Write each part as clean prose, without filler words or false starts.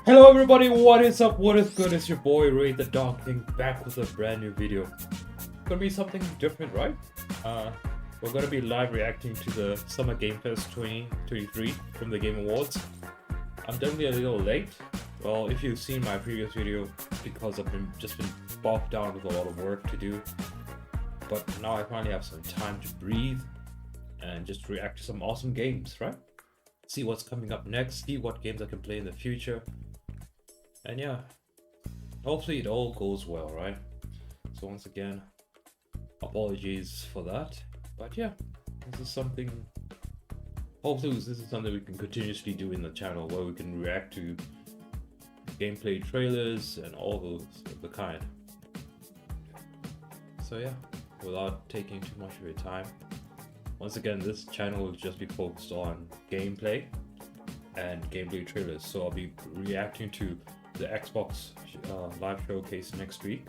Hello everybody, what is up, what is good? It's your boy Ray the Dog King back with a brand new video. Gonna be something different, right? We're gonna be live reacting to the Summer Game Fest 2023 from the Game Awards. I'm definitely a little late. Well, if you've seen my previous video, because I've just been bogged down with a lot of work to do. But now I finally have some time to breathe and just react to some awesome games, right? See what's coming up next, see what games I can play in the future. And yeah, hopefully it all goes well, right? So once again, apologies for that. But yeah, this is something, hopefully this is something we can continuously do in the channel, where we can react to gameplay trailers and all those of the kind. So yeah, without taking too much of your time, once again, this channel will just be focused on gameplay and gameplay trailers. So I'll be reacting to the Xbox live showcase next week,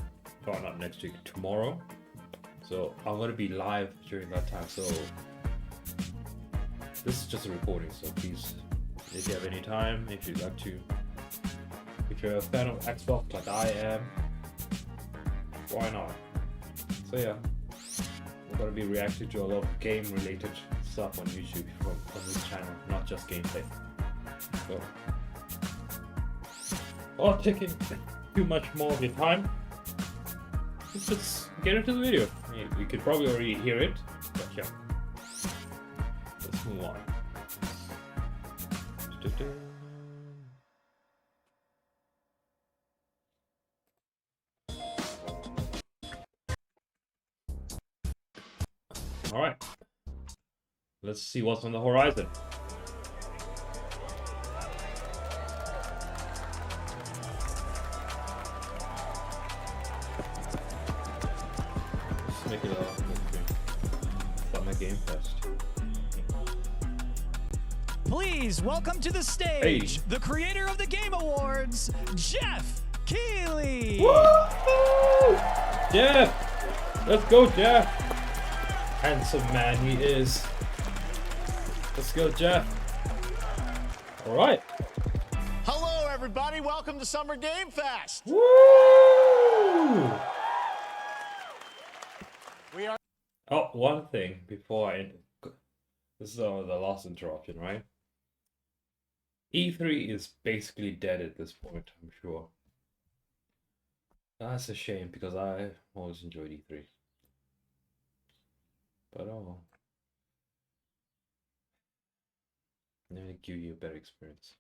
or not next week, tomorrow. So I'm going to be live during that time. So this is just a recording. So please, if you have any time, if you'd like to, if you're a fan of Xbox like I am, why not? So yeah, we're going to be reacting to a lot of game related stuff on YouTube from this channel, not just gameplay. So without taking too much more of your time, let's just get into the video. I mean, we could probably already hear it, but yeah, let's move on. All right, let's see what's on the horizon. Let's make it a Summer Game Fest. Please welcome to the stage Hey. the creator of the Game Awards, Jeff Keighley. Woo! Jeff! Let's go, Jeff! Handsome man he is. Let's go, Jeff. Alright. Hello, everybody. Welcome to Summer Game Fest. Woo! We are. Oh, one thing before I end. This is the last interruption, right? E3 is basically dead at this point, I'm sure. That's a shame because I always enjoyed E3. But oh, let me give you a better experience.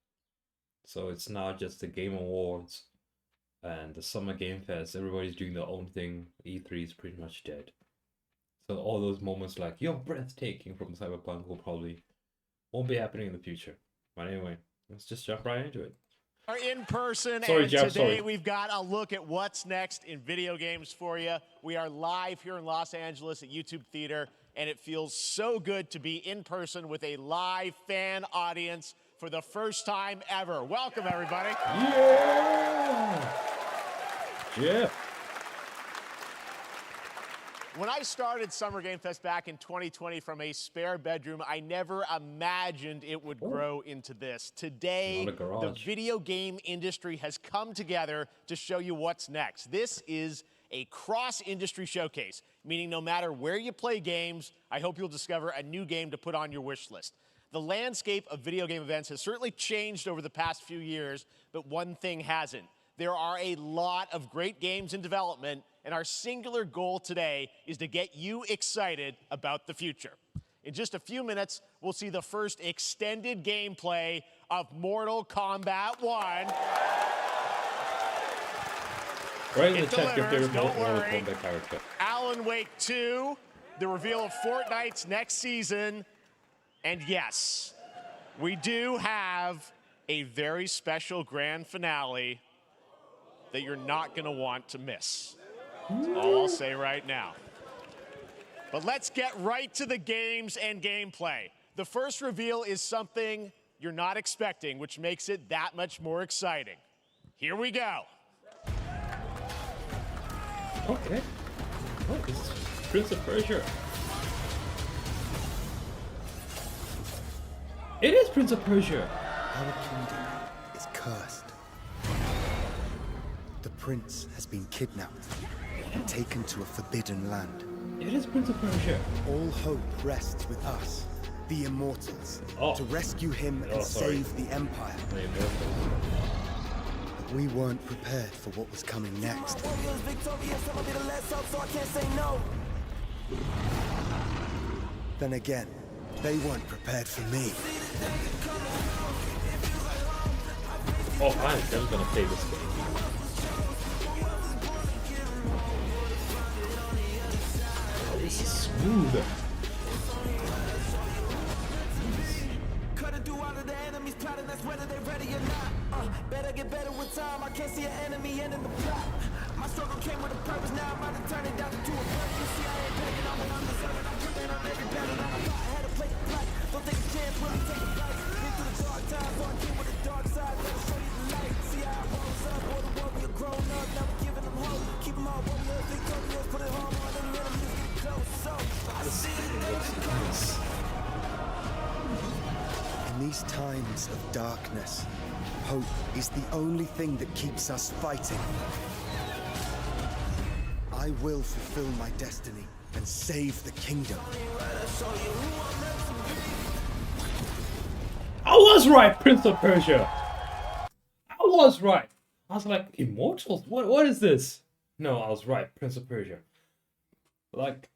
So it's now just the Game Awards and the Summer Game Fest. Everybody's doing their own thing. E3 is pretty much dead. So all those moments like "you're breathtaking" from Cyberpunk won't be happening in the future. But anyway, let's just jump right into it. Are in person, Sorry, and Jeff, today sorry. we've got a look at what's next in video games for you. We are live here in Los Angeles at YouTube Theater, and it feels so good to be in person with a live fan audience for the first time ever. Welcome, everybody. Yeah, Jeff. When I started Summer Game Fest back in 2020 from a spare bedroom, I never imagined it would grow into this. Today, Not a garage. the video game industry has come together to show you what's next. This is a cross-industry showcase, meaning no matter where you play games, I hope you'll discover a new game to put on your wish list. The landscape of video game events has certainly changed over the past few years, but one thing hasn't. There are a lot of great games in development, and our singular goal today is to get you excited about the future. In just a few minutes, we'll see the first extended gameplay of Mortal Kombat 1. Right in the It chat, your delivers, favorite don't Mortal worry. Kombat character. Alan Wake 2, the reveal of Fortnite's next season, and yes, we do have a very special grand finale that you're not going to want to miss. That's all I'll say right now. But let's get right to the games and gameplay. The first reveal is something you're not expecting, which makes it that much more exciting. Here we go. Okay. Oh, this is Prince of Persia. It is Prince of Persia. Our kingdom is cursed. prince has been kidnapped and taken to a forbidden land. It is Prince of Persia. All hope rests with us, the Immortals, Oh. to rescue him and sorry. save the Empire. The Immortals. But we weren't prepared for what was coming next. Then again, they weren't prepared for me. Oh, I'm never gonna play this game. Oh, this is smooth. Cutting through all of the enemies plotting, that's whether they ready or not. Better get better with time. I can't see an enemy ending the plot. My struggle came with a purpose. Now I'm about to turn it down to a purpose. You see, I ain't begging on when I'm deserving. I'm putting on every battle that I fought. I had to play the fight. Don't take a chance, really take a bite. Been through the dark times, so I came with the dark side. Better show you the light. See how I rose up, or the warrior grown up. Now we're giving them hope. Keep them all warriors, victorious. Put it home on any enemies get close. So I see it. In these times of darkness, hope is the only thing that keeps us fighting. I will fulfill my destiny and save the kingdom. I was right, Prince of Persia. I was right. I was like, Immortals? What is this? No, I was right, Prince of Persia. Like,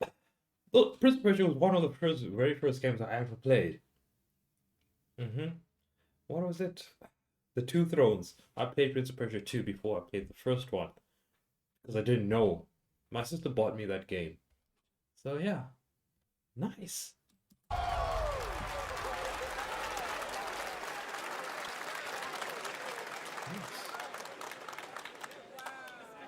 look, Prince of Persia was one of the very first games I ever played. What was it? The Two Thrones. I played Prince of Persia 2 before I played the first one. Because I didn't know. My sister bought me that game. So yeah. Nice.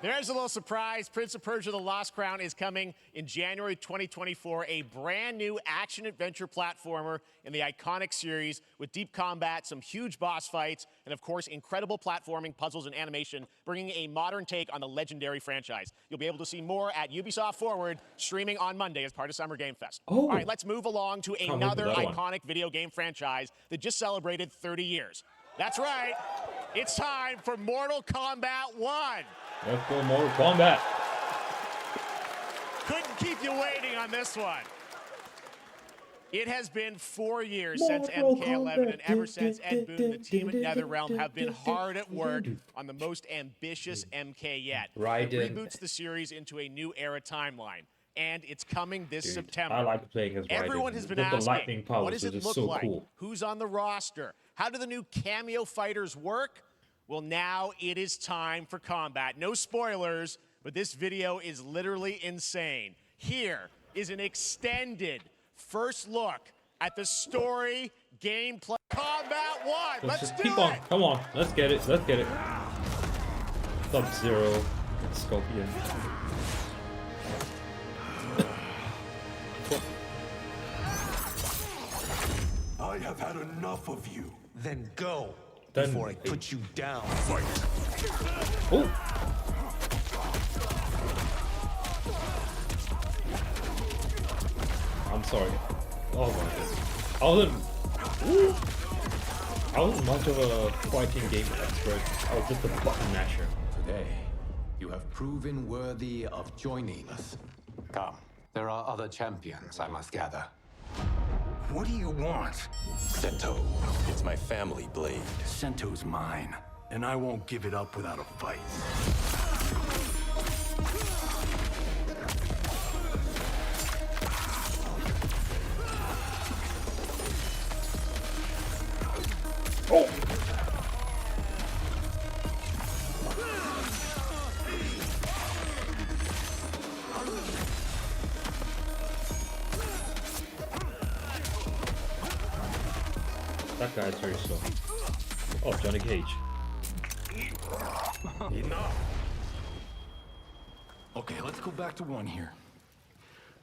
There's a little surprise. Prince of Persia: The Lost Crown is coming in January 2024. A brand new action-adventure platformer in the iconic series with deep combat, some huge boss fights, and of course, incredible platforming, puzzles, and animation, bringing a modern take on the legendary franchise. You'll be able to see more at Ubisoft Forward, streaming on Monday as part of Summer Game Fest. Oh. All right, let's move along to wait for another that one. iconic video game franchise that just celebrated 30 years. That's right. It's time for Mortal Kombat 1. Let's go Mortal Kombat. Couldn't keep you waiting on this one. It has been 4 years since Mortal MK11, and Kombat. ever since Ed Boon, the team at NetherRealm have been hard at work on the most ambitious MK yet. Raiden. It reboots the series into a new era timeline, and it's coming this Dude, September. I like playing as Raiden. Everyone has been With the asking, lightning powers, what does it is look so like? cool. Who's on the roster? How do the new cameo fighters work? Well, now it is time for combat. No spoilers, but this video is literally insane. Here is an extended first look at the story, gameplay, Combat 1. Let's just do keep it! on. Come on. Let's get it. Let's get it. Sub-Zero. Scorpion. I have had enough of you. Then go Then- before I put you down. Oh! I'm sorry. Oh my goodness. I wasn't much of a fighting game expert. I was just a button masher. Today, you have proven worthy of joining us. Come, there are other champions I must gather. What do you want? Sento. It's my family blade. Sento's mine, and I won't give it up without a fight. Oh! That guy is very slow. Oh, Johnny Cage. Enough! Okay, let's go back to one here.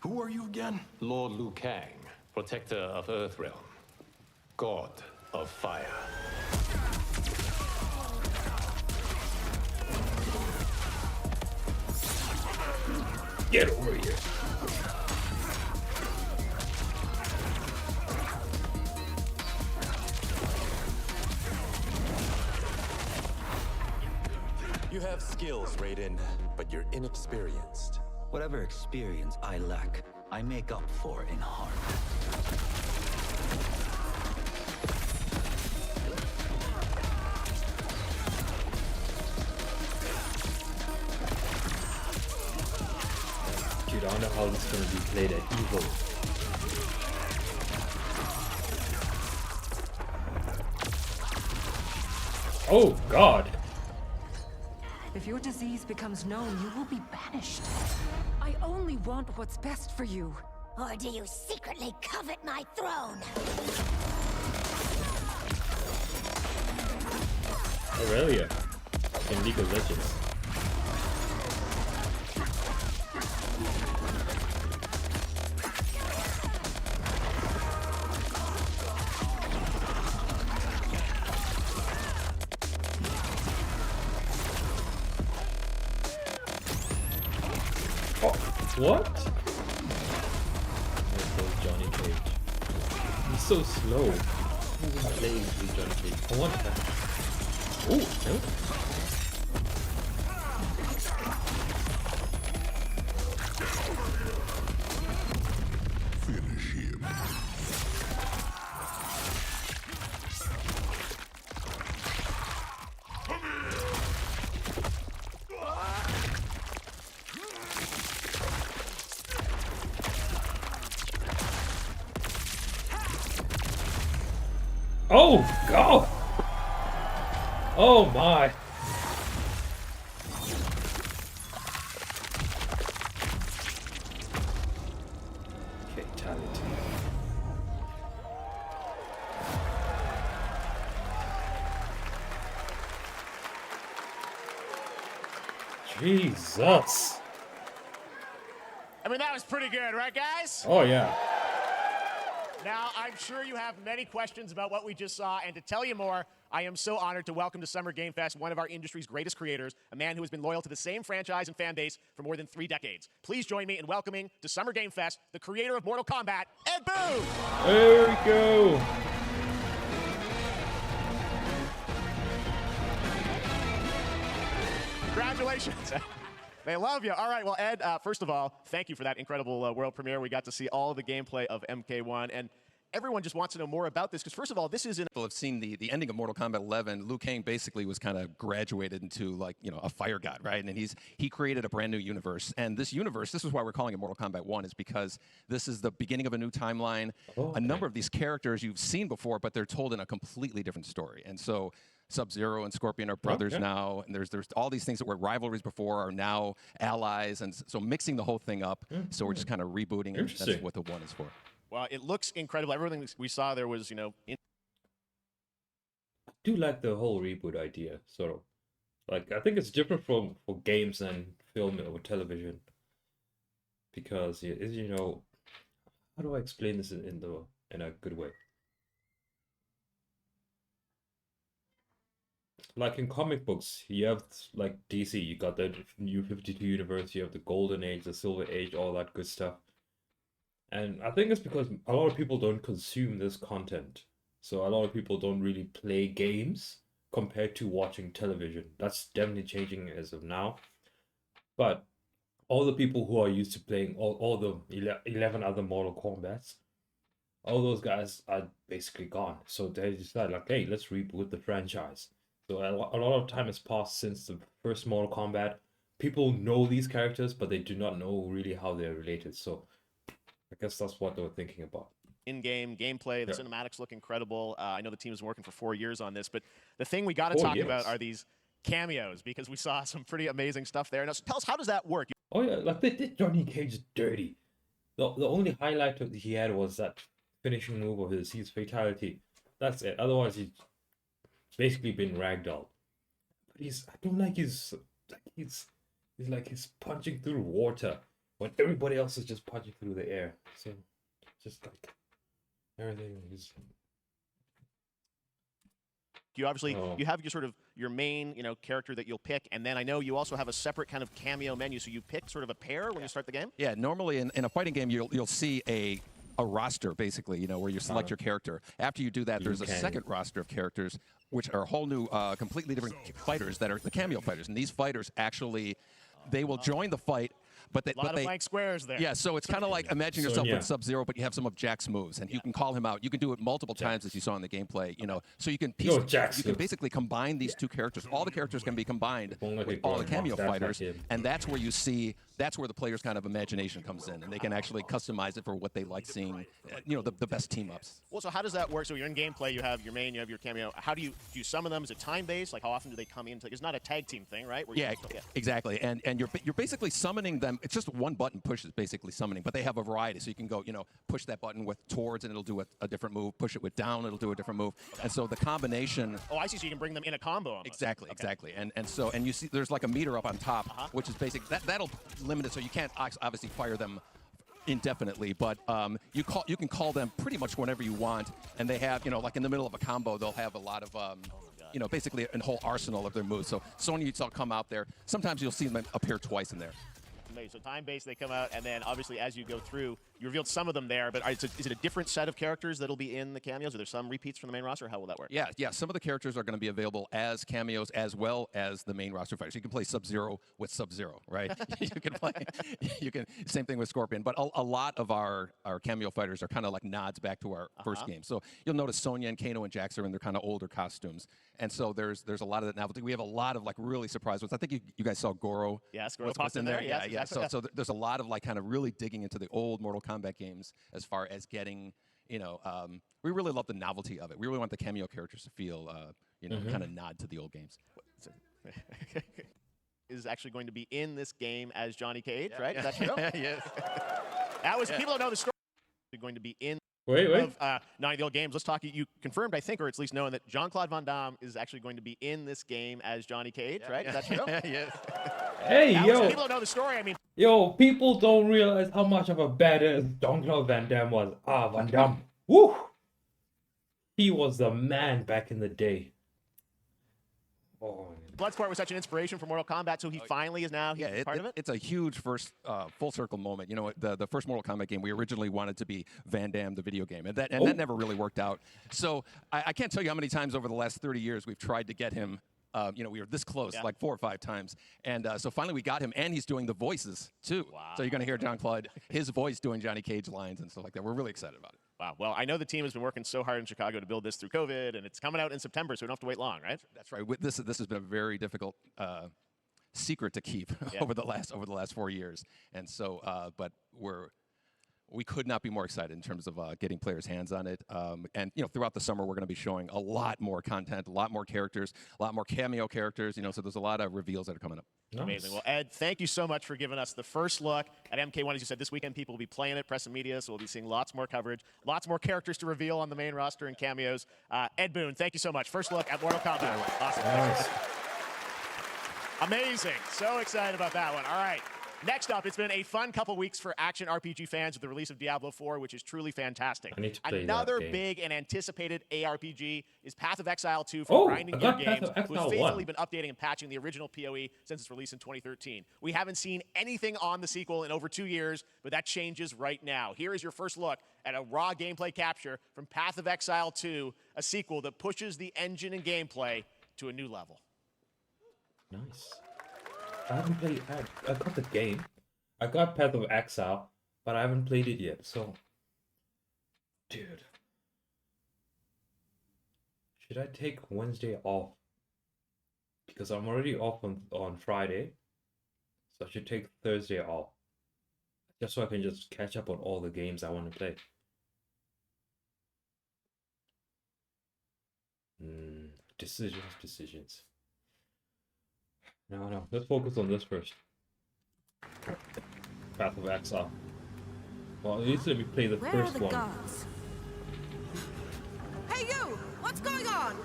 Who are you again? Lord Liu Kang, protector of Earthrealm, god of fire. Get over here. You have skills, Raiden, but you're inexperienced. Whatever experience I lack, I make up for in heart. Dude, I don't know how this is gonna be played at Evo. Oh God! If your disease becomes known, you will be banished. I only want what's best for you. Or do you secretly covet my throne? Aurelia in League of Legends. What? There goes Johnny Cage. He's so slow. He's playing with Johnny Cage. I want that. Oh, no. Finish him. Oh God! Oh my! Fatality. Jesus! I mean, that was pretty good, right, guys? Oh yeah. Now, I'm sure you have many questions about what we just saw, and to tell you more, I am so honored to welcome to Summer Game Fest one of our industry's greatest creators, a man who has been loyal to the same franchise and fan base for more than 3 decades. Please join me in welcoming to Summer Game Fest the creator of Mortal Kombat, Ed Boon! There we go! Congratulations! They love you. All right, well, Ed, first of all, thank you for that incredible world premiere. We got to see all of the gameplay of MK1, and everyone just wants to know more about this, because first of all, this is in... People have seen the ending of Mortal Kombat 11. Liu Kang basically was kind of graduated into, like, you know, a fire god, right? And he created a brand new universe. And this universe, this is why we're calling it Mortal Kombat 1, is because this is the beginning of a new timeline. Oh, okay. A number of these characters you've seen before, but they're told in a completely different story. And so Sub-Zero and Scorpion are brothers now, and there's all these things that were rivalries before are now allies, and so mixing the whole thing up. So we're just kind of rebooting, and that's what the 1 is for. Well, it looks incredible. Everything we saw there was, you know... I do like the whole reboot idea, sort of. Like, I think it's different for games and film or television. Because, you know... How do I explain this in a good way? Like in comic books, you have, like, DC, you got the New 52 universe, you have the Golden Age, the Silver Age, all that good stuff. And I think it's because a lot of people don't consume this content. So a lot of people don't really play games compared to watching television. That's definitely changing as of now. But all the people who are used to playing all the 11 other Mortal Kombats, all those guys are basically gone. So they decided, like, hey, let's reboot the franchise. So a lot of time has passed since the first Mortal Kombat. People know these characters, but they do not know really how they're related. So I guess that's what they were thinking about. In-game gameplay, the cinematics look incredible. I know the team has been working for 4 years on this, but the thing we got to talk about are these cameos, because we saw some pretty amazing stuff there. Now, tell us, how does that work? Oh yeah, like they did Johnny Cage dirty. The only highlight that he had was that finishing move of his fatality. That's it. Otherwise, he's basically been ragdolled. But I don't like he's punching through water when everybody else is just punching through the air. So just like everything is. You obviously you have your sort of your main character that you'll pick, and then I know you also have a separate kind of cameo menu. So you pick sort of a pair when you start the game. Yeah, normally in a fighting game you'll see a a roster, basically, you know, where you select your character. After you do that, there's a second roster of characters, which are a whole new, completely different fighters that are the cameo fighters. And these fighters actually, they will join the fight. But they, a lot of blank squares there. Yeah, so it's kind of like imagine yourself with Sub-Zero, but you have some of Jack's moves, and you can call him out. You can do it multiple times, as you saw in the gameplay. You know, so you can basically combine these two characters. All the characters can be combined with all the cameo fighters, and that's where you see. That's where the player's kind of imagination comes in, and they can actually customize it for what they like seeing. You know, the best team ups. Well, so how does that work? So you're in gameplay, you have your main, you have your cameo. How do you summon them? Is it time based? Like how often do they come in? It's not a tag team thing, right? Yeah, exactly. And you're basically summoning them. It's just one button push is basically summoning, but they have a variety. So you can go, you know, push that button with towards, and it'll do a different move. Push it with down, it'll do a different move. And so the combination. Oh, I see. So you can bring them in a combo. Almost. Exactly, exactly. And you see, there's like a meter up on top, which is basic. That'll limit it, so you can't obviously fire them indefinitely, but you can call them pretty much whenever you want, and they have, you know, like in the middle of a combo, they'll have a lot of you know, basically a whole arsenal of their moves. So Sonya, you'll come out there. Sometimes you'll see them appear twice in there. So time-based, they come out, and then obviously as you go through, you revealed some of them there, but is it a different set of characters that'll be in the cameos? Are there some repeats from the main roster? How will that work? Yeah. Some of the characters are going to be available as cameos as well as the main roster fighters. You can play Sub-Zero with Sub-Zero, right? you can same thing with Scorpion, but a lot of our cameo fighters are kind of like nods back to our first game. So you'll notice Sonya and Kano and Jax are in their kind of older costumes, and so there's a lot of that novelty. We have a lot of like really surprise ones. I think you guys saw Goro. Yes, Goro popped in there. Yeah. So there's a lot of like kind of really digging into the old Mortal Kombat games as far as getting, you know, we really love the novelty of it. We really want the cameo characters to feel, you know, kind of nod to the old games. Is actually going to be in this game as Johnny Cage, right? Is that true? Yes. That was people don't know the story. Going to be in. Wait. 90 the old games. Let's talk. You confirmed, I think, or at least knowing that Jean-Claude Van Damme is actually going to be in this game as Johnny Cage, right? Is that true? Yes. Hey, yo. People don't know the story. I mean, people don't realize how much of a badass Jean-Claude Van Damme was. Van Damme. Woo! He was the man back in the day. Oh. Bloodsport was such an inspiration for Mortal Kombat, so he finally is now part of it? It's a huge first full circle moment. You know, the first Mortal Kombat game, we originally wanted to be Van Damme, the video game, and that never really worked out. So I can't tell you how many times over the last 30 years we've tried to get him. You know, we were this close, like 4 or 5 times. And so finally we got him, and he's doing the voices, too. Wow. So you're going to hear Jean-Claude, his voice doing Johnny Cage lines and stuff like that. We're really excited about it. Wow. Well, I know the team has been working so hard in Chicago to build this through COVID, and it's coming out in September, so we don't have to wait long, right? That's right. This has been a very difficult secret to keep over the last 4 years. And so, but we could not be more excited in terms of getting players' hands on it. And, you know, throughout the summer, we're going to be showing a lot more content, a lot more characters, a lot more cameo characters, you know, so there's a lot of reveals that are coming up. Nice. Amazing. Well, Ed, thank you so much for giving us the first look at MK1. As you said, this weekend people will be playing it, press and media, so we'll be seeing lots more coverage, lots more characters to reveal on the main roster and cameos. Ed Boon, thank you so much. First look at Mortal Kombat. Awesome. Nice. Amazing. So excited about that one. All right. Next up, it's been a fun couple weeks for action RPG fans with the release of Diablo 4, which is truly fantastic. I need to play Another that game. big and anticipated ARPG is Path of Exile 2 from Grinding Gear Games, who has faithfully been updating and patching the original PoE since its release in 2013. We haven't seen anything on the sequel in over 2 years, but that changes right now. Here is your first look at a raw gameplay capture from Path of Exile 2, a sequel that pushes the engine and gameplay to a new level. Nice. I haven't played. I got the game. I got Path of Exile, but I haven't played it yet. So, dude, should I take Wednesday off? Because I'm already off on Friday, so I should take Thursday off, just so I can just catch up on all the games I want to play. Decisions. No, let's focus on this first. Path of Exile. Well, at least let me play the first one. Gods? Hey you! What's going on?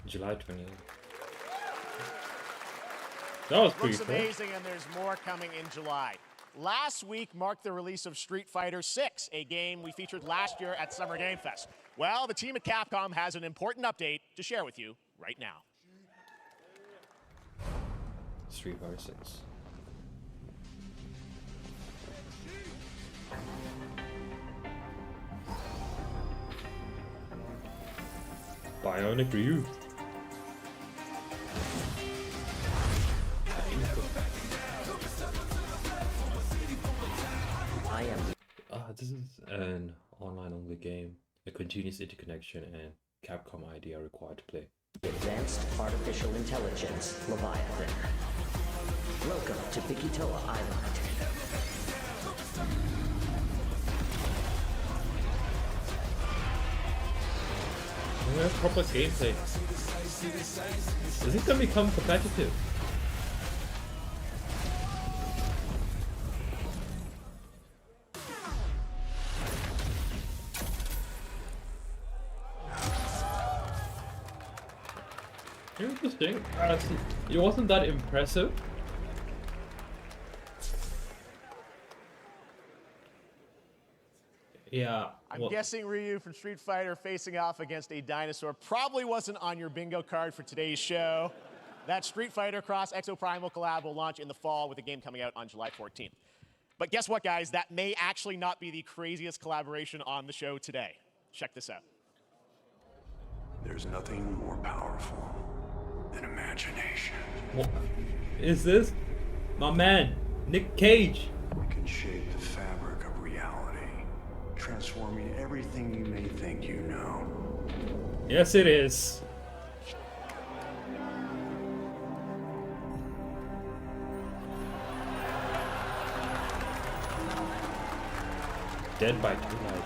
July 28th. That was pretty Looks cool. amazing, and there's more coming in July. Last week marked the release of Street Fighter VI, a game we featured last year at Summer Game Fest. Well, the team at Capcom has an important update to share with you right now. Street Fighter 6. Bionic Ryu. This is an online-only game. A continuous interconnection and Capcom ID are required to play. Advanced Artificial Intelligence, Leviathan. Welcome to Bikitoa Island. Where's proper gameplay? Is it gonna become competitive? Interesting. It wasn't that impressive. Yeah. I'm guessing Ryu from Street Fighter facing off against a dinosaur probably wasn't on your bingo card for today's show. That Street Fighter Cross Exoprimal collab will launch in the fall with the game coming out on July 14th. But guess what, guys? That may actually not be the craziest collaboration on the show today. Check this out. There's nothing more powerful than imagination. What is this? My man, Nick Cage. We can shape the fabric of reality, transforming everything you may think you know. Yes, it is. Dead by Daylight.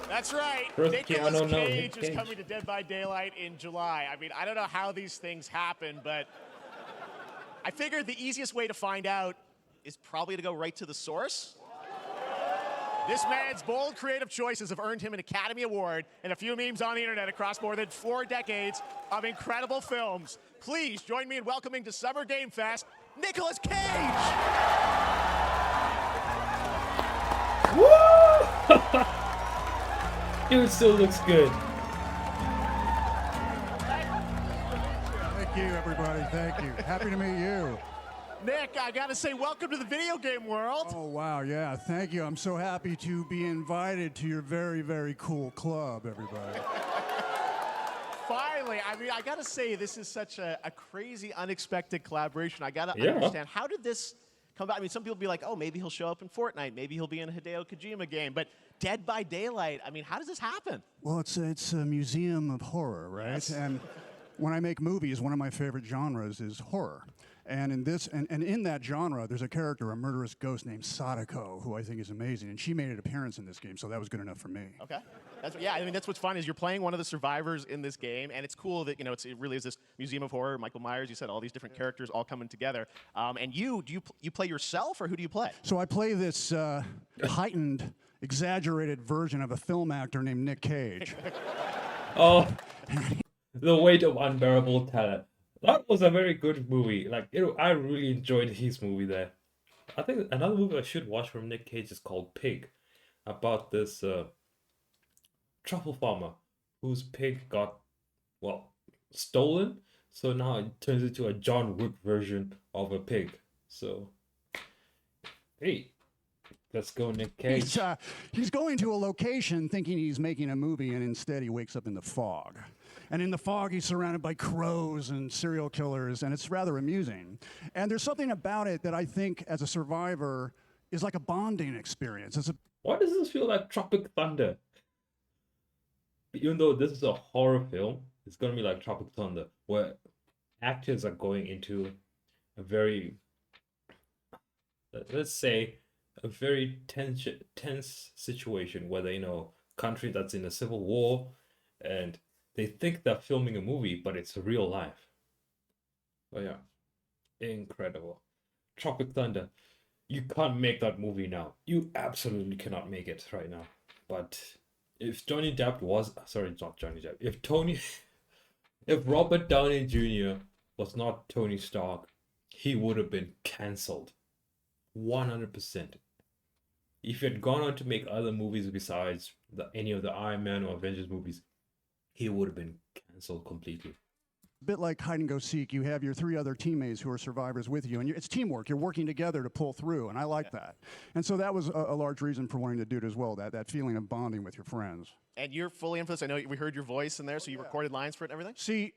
That's right. First Nicolas Keanu, no, Cage Nick is Cage. coming to Dead by Daylight in July. I mean, I don't know how these things happen, but I figured the easiest way to find out is probably to go right to the source. This man's bold creative choices have earned him an Academy Award and a few memes on the internet across more than 4 decades of incredible films. Please join me in welcoming to Summer Game Fest, Nicolas Cage! Woo! Dude still looks good. Thank you, everybody. Thank you. Happy to meet you. Nick, I gotta say, welcome to the video game world. Oh, wow. Yeah, thank you. I'm so happy to be invited to your very, very cool club, everybody. Finally, I mean, I gotta say, this is such a crazy, unexpected collaboration. I gotta Yeah. understand, how did this come about? I mean, some people be like, oh, maybe he'll show up in Fortnite. Maybe he'll be in a Hideo Kojima game. But Dead by Daylight, I mean, how does this happen? Well, it's a museum of horror, right? Yes. And when I make movies, one of my favorite genres is horror. And in this, and in that genre, there's a character, a murderous ghost named Sadako, who I think is amazing. And she made an appearance in this game, so that was good enough for me. Okay. Yeah, I mean, that's what's fun is you're playing one of the survivors in this game, and it's cool that, you know, it really is this museum of horror. Michael Myers, you said all these different characters all coming together. And you play yourself, or who do you play? So I play this heightened, exaggerated version of a film actor named Nick Cage. Oh, The Weight of Unbearable Talent. That was a very good movie. Like, I really enjoyed his movie there. I think another movie I should watch from Nick Cage is called Pig, about this truffle farmer whose pig got, well, stolen. So now it turns into a John Wick version of a pig. So, hey, let's go, Nick Cage. He's going to a location thinking he's making a movie, and instead he wakes up in the fog. And in the fog, he's surrounded by crows and serial killers, and it's rather amusing. And there's something about it that I think, as a survivor, is like a bonding experience. Why does this feel like Tropic Thunder? Even though this is a horror film, it's going to be like Tropic Thunder, where actors are going into a very, let's say, a very tense situation where they, country that's in a civil war, and they think they're filming a movie, but it's real life. Oh yeah, incredible. Tropic Thunder. You can't make that movie now. You absolutely cannot make it right now. But if Johnny Depp was, sorry, not Johnny Depp. If If Robert Downey Jr. was not Tony Stark, he would have been cancelled. 100%. If he had gone on to make other movies besides any of the Iron Man or Avengers movies, he would have been cancelled completely. A bit like hide and go seek, you have your 3 other teammates who are survivors with you, and it's teamwork. You're working together to pull through, and I like that. And so that was a large reason for wanting to do it as well, that feeling of bonding with your friends. And you're fully in for this. I know we heard your voice in there, so you recorded lines for it and everything? See,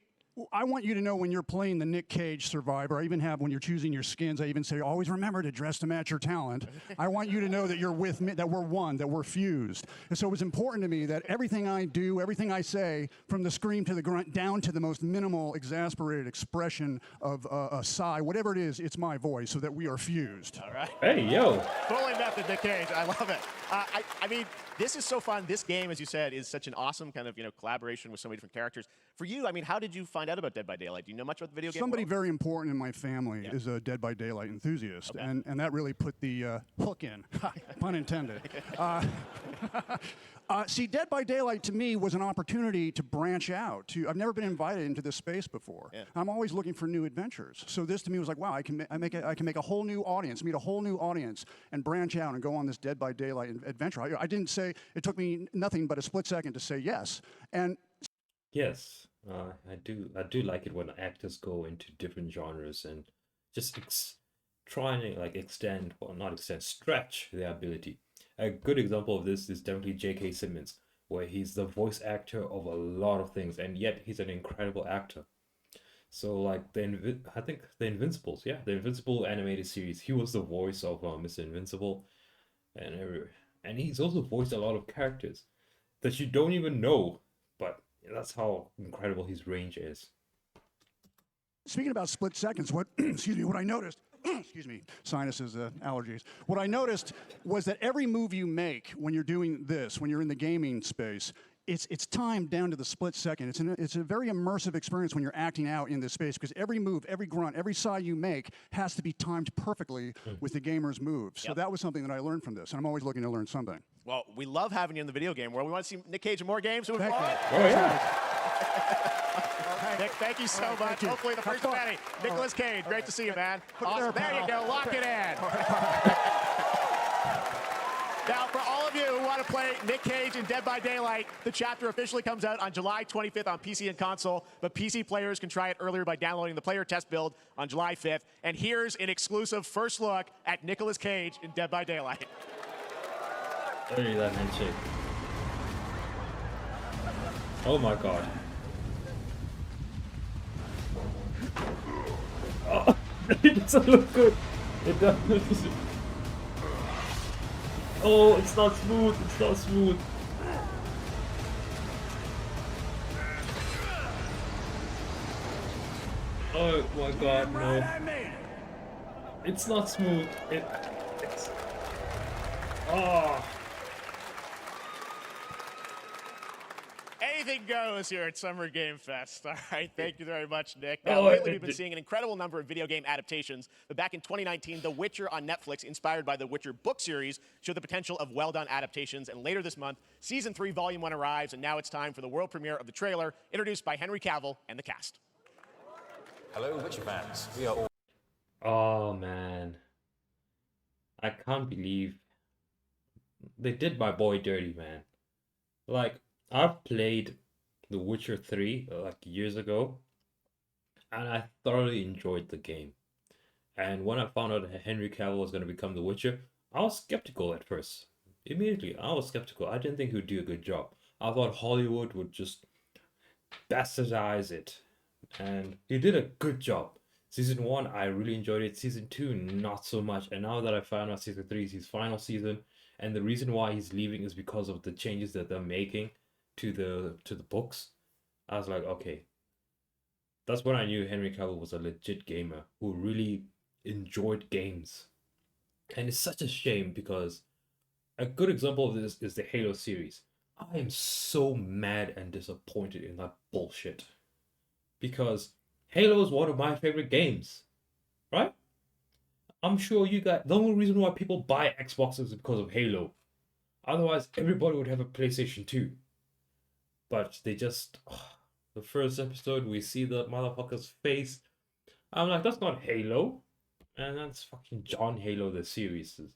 I want you to know when you're playing the Nick Cage survivor, I even have when you're choosing your skins, I even say, always remember to dress to match your talent. I want you to know that you're with me, that we're one, that we're fused. And so it was important to me that everything I do, everything I say, from the scream to the grunt, down to the most minimal, exasperated expression of a sigh, whatever it is, it's my voice, so that we are fused. All right. Hey, yo. Fully method, Nick Cage. I love it. I mean, this is so fun. This game, as you said, is such an awesome kind of collaboration with so many different characters. For you, I mean, how did you find out about Dead by Daylight? Do you know much about the video game? Somebody very important in my family is a Dead by Daylight enthusiast, and that really put the hook in, pun intended. See, Dead by Daylight to me was an opportunity to branch out. I've never been invited into this space before. Yeah. I'm always looking for new adventures. So this to me was like, wow, I can make a whole new audience, meet a whole new audience, and branch out and go on this Dead by Daylight adventure. I didn't say, it took me nothing but a split second to say yes. And yes, I do like it when actors go into different genres and just trying to extend, or not extend, stretch their ability. A good example of this is definitely J.K. Simmons, where he's the voice actor of a lot of things, and yet he's an incredible actor. So I think the Invincibles, the Invincible animated series, he was the voice of Mr. Invincible, and he's also voiced a lot of characters that you don't even know, but that's how incredible his range is. Speaking about split seconds, what I noticed, excuse me, sinuses, allergies. What I noticed was that every move you make when you're doing this, when you're in the gaming space, it's timed down to the split second. It's a very immersive experience when you're acting out in this space, because every move, every grunt, every sigh you make has to be timed perfectly with the gamer's moves. So that was something that I learned from this, and I'm always looking to learn something. Well, we love having you in the video game world. We want to see Nick Cage in more games. Thank you. Oh, yeah. Nick, thank you so much. Hopefully the first Benny. Nicolas Cage, great to see you, man. Awesome. There you go. Lock it in. Now, for all of you who want to play Nick Cage in Dead by Daylight, the chapter officially comes out on July 25th on PC and console, but PC players can try it earlier by downloading the player test build on July 5th. And here's an exclusive first look at Nicolas Cage in Dead by Daylight. Look at that handshake. Oh my god. Oh, it doesn't look good. It doesn't. Oh, it's not smooth. It's not smooth. Oh my god, no. It's not smooth. It's. Oh. Anything goes here at Summer Game Fest. All right, thank you very much, Nick. Now, lately we've been seeing an incredible number of video game adaptations, but back in 2019, The Witcher on Netflix, inspired by the Witcher book series, showed the potential of well-done adaptations, and later this month, Season 3, Volume 1 arrives, and now it's time for the world premiere of the trailer, introduced by Henry Cavill and the cast. Hello, Witcher fans. We are all... Oh, man. I can't believe they did my boy dirty, man. I've played The Witcher 3 years ago, and I thoroughly enjoyed the game. And when I found out that Henry Cavill was going to become The Witcher, I was skeptical at first. Immediately, I was skeptical. I didn't think he would do a good job. I thought Hollywood would just bastardize it. And he did a good job. Season 1, I really enjoyed it. Season 2, not so much. And now that I found out Season 3 is his final season, and the reason why he's leaving is because of the changes that they're making to the books, I was like, okay. That's when I knew Henry Cavill was a legit gamer who really enjoyed games. And it's such a shame, because a good example of this is the Halo series. I am so mad and disappointed in that bullshit, because Halo is one of my favorite games, right? I'm sure you guys, the only reason why people buy Xboxes is because of Halo. Otherwise, everybody would have a PlayStation 2. But they just, The first episode, we see the motherfucker's face. I'm like, that's not Halo. And that's fucking John Halo, the series. Is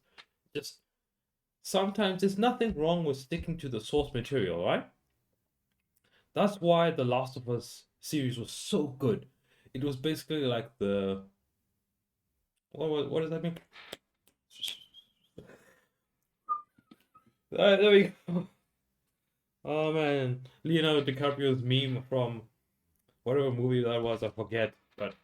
just sometimes there's nothing wrong with sticking to the source material, right? That's why The Last of Us series was so good. It was basically like the... What does that mean? There we go. Oh man, Leonardo DiCaprio's meme from whatever movie that was, I forget. But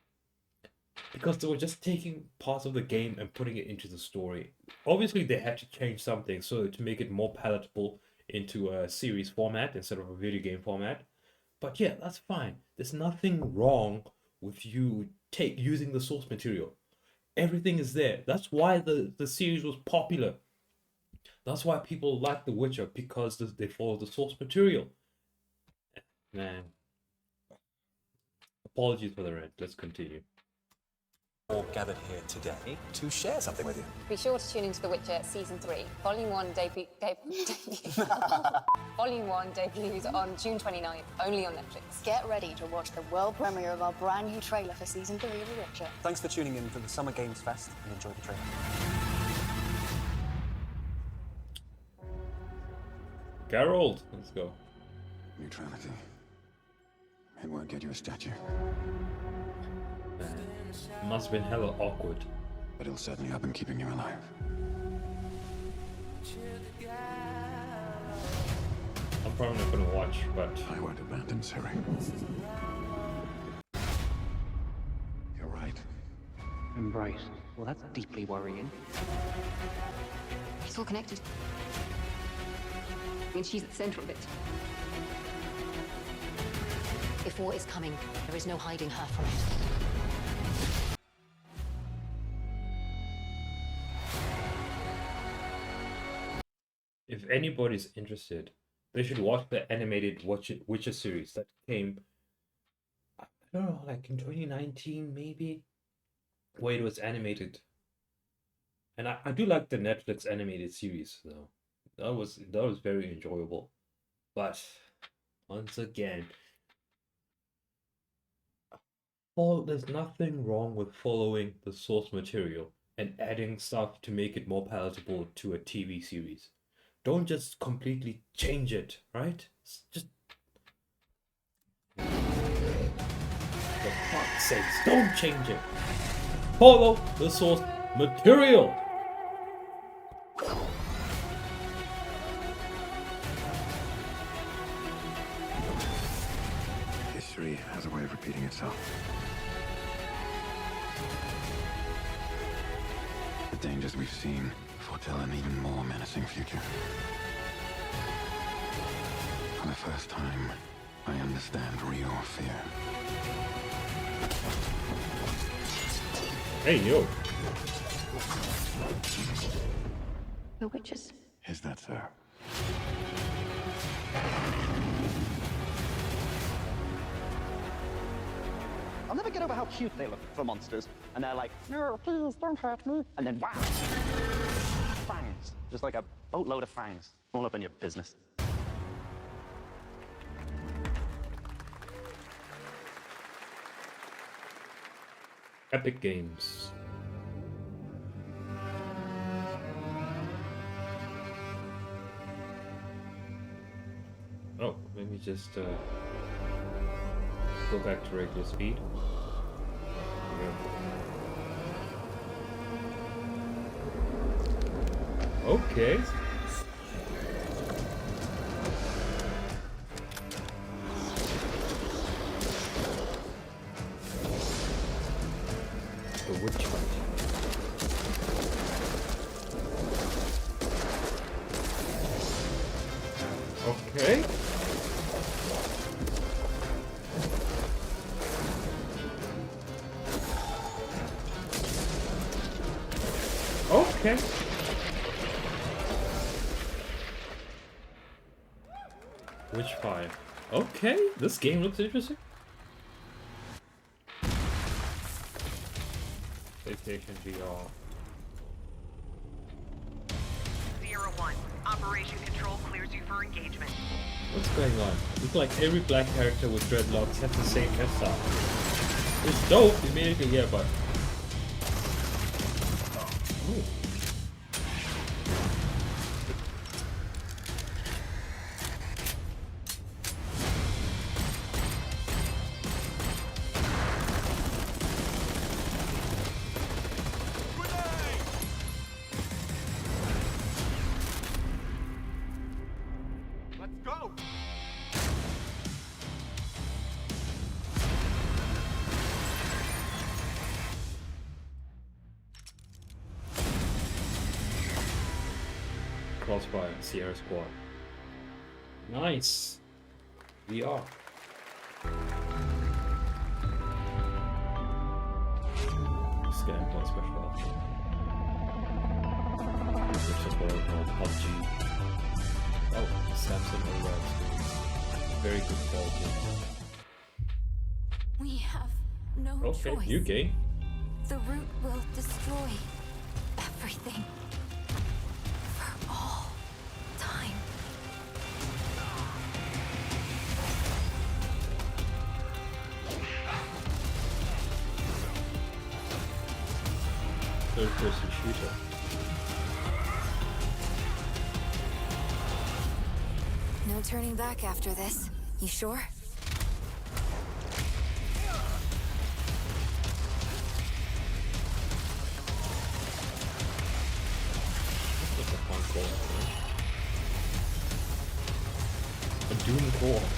because they were just taking parts of the game and putting it into the story. Obviously, they had to change something so to make it more palatable into a series format instead of a video game format. But yeah, that's fine. There's nothing wrong with you using the source material. Everything is there. That's why the series was popular. That's why people like The Witcher, because they follow the source material. Man. Apologies for the rant. Let's continue. All gathered here today to share something with you. Be sure to tune into The Witcher Season 3. Volume 1 Volume 1 debuts on June 29th, only on Netflix. Get ready to watch the world premiere of our brand new trailer for Season 3 of The Witcher. Thanks for tuning in for the Summer Games Fest and enjoy the trailer. Geralt, let's go. Neutrality. It won't get you a statue. Must have been hella awkward. But it'll certainly help in keeping you alive. I'm probably not gonna watch, but... I won't abandon Ciri. You're right. Embrace. Well, that's deeply worrying. It's all connected. And she's at the center of it. If war is coming, there is no hiding her from it. If anybody's interested, they should watch the animated Witcher series that came, I don't know, like in 2019 maybe, where it was animated. And I do like the Netflix animated series though. That was very enjoyable. But once again, there's nothing wrong with following the source material and adding stuff to make it more palatable to a TV series. Don't just completely change it, right? It's just... For fuck's sakes, don't change it. Follow the source material. History has a way of repeating itself. The dangers we've seen foretell an even more menacing future. For the first time, I understand real fear. Hey, yo. The witches. Is that so? I'll never get over how cute they look for monsters. And they're like, no, please don't hurt me. And then wow, fangs. Just like a boatload of fangs. All up in your business. Epic Games. Oh, let me just go back to regular speed. Yeah. Okay. The witch fight. Okay. Okay. Witch fight. Okay, this game looks interesting. PlayStation VR. Vera 1, Operation Control clears you for engagement. What's going on? Looks like every black character with dreadlocks has the same hairstyle. It's dope immediately, yeah, but... Ooh. Let's go! Crossfire, Sierra Squad. Nice. VR. Scan for special offer. Which support on PUBG. Oh, Samsung OLED screens. Very good quality. We have no Okay, choice. new game. The root will destroy everything. For all time. Third-person shooter. No turning back after this. You sure? What's a fun core? A Doom core.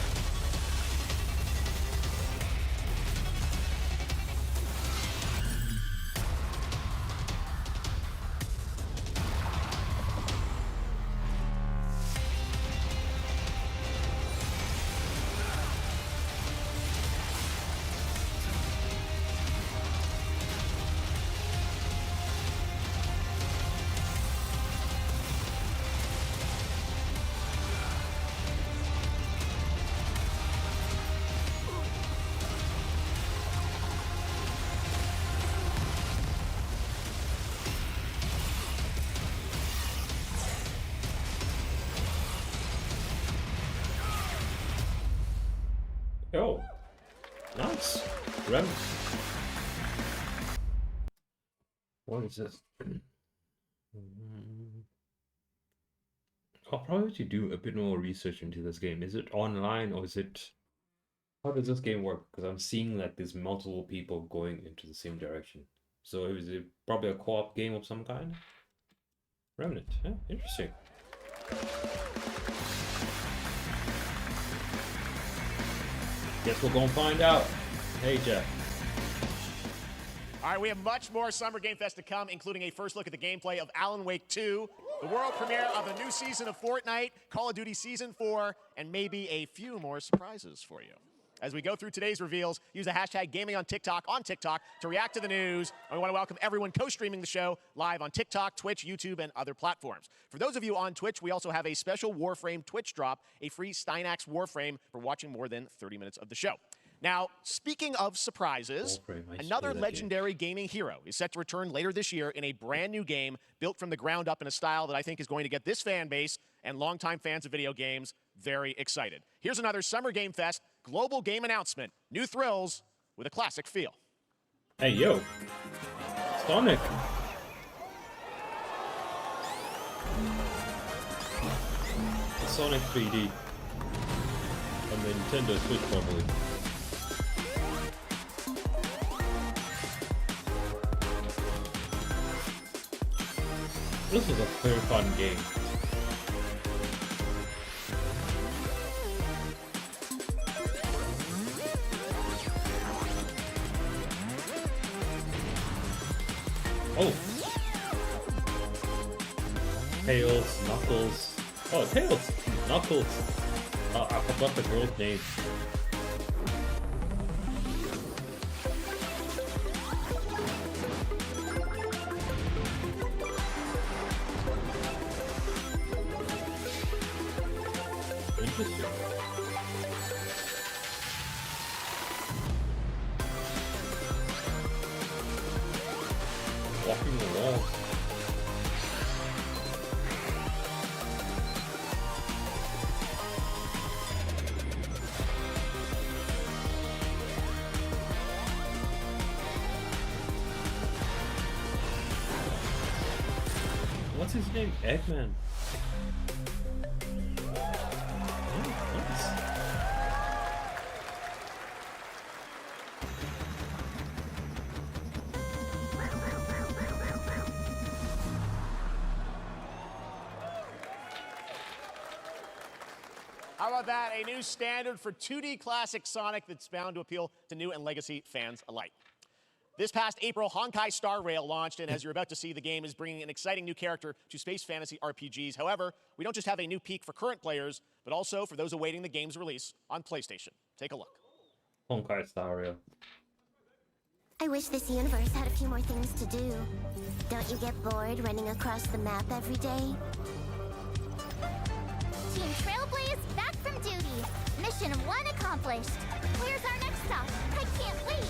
Oh, nice. Rem. What is this? I'll probably do a bit more research into this game. Is it online or is it... How does this game work? Because I'm seeing that there's multiple people going into the same direction. So is it probably a co-op game of some kind? Remnant, huh? Interesting. Guess we're gonna find out. Hey, Jeff. All right, we have much more Summer Game Fest to come, including a first look at the gameplay of Alan Wake 2, the world premiere of the new season of Fortnite, Call of Duty Season 4, and maybe a few more surprises for you. As we go through today's reveals, use the hashtag Gaming on TikTok to react to the news. And we want to welcome everyone co-streaming the show live on TikTok, Twitch, YouTube, and other platforms. For those of you on Twitch, we also have a special Warframe Twitch drop, a free Steinax Warframe for watching more than 30 minutes of the show. Now, speaking of surprises, another legendary gaming hero is set to return later this year in a brand new game built from the ground up in a style that I think is going to get this fan base and longtime fans of video games very excited. Here's another Summer Game Fest global game announcement. New thrills with a classic feel. Hey, yo. Sonic. Sonic 3D. On the Nintendo Switch probably. This is a very fun game. Oh! Tails, Knuckles. Oh, Tails! Knuckles! I forgot the girl's name. Interesting. Walking the walls. What's his name? Eggman. How about that? A new standard for 2D classic Sonic that's bound to appeal to new and legacy fans alike. This past April, Honkai Star Rail launched, and as you're about to see, the game is bringing an exciting new character to space fantasy RPGs. However, we don't just have a new peak for current players, but also for those awaiting the game's release on PlayStation. Take a look. Honkai Star Rail. I wish this universe had a few more things to do. Don't you get bored running across the map every day? Team Trailblaze back from duty. Mission 1 accomplished. Where's our next stop? I can't wait.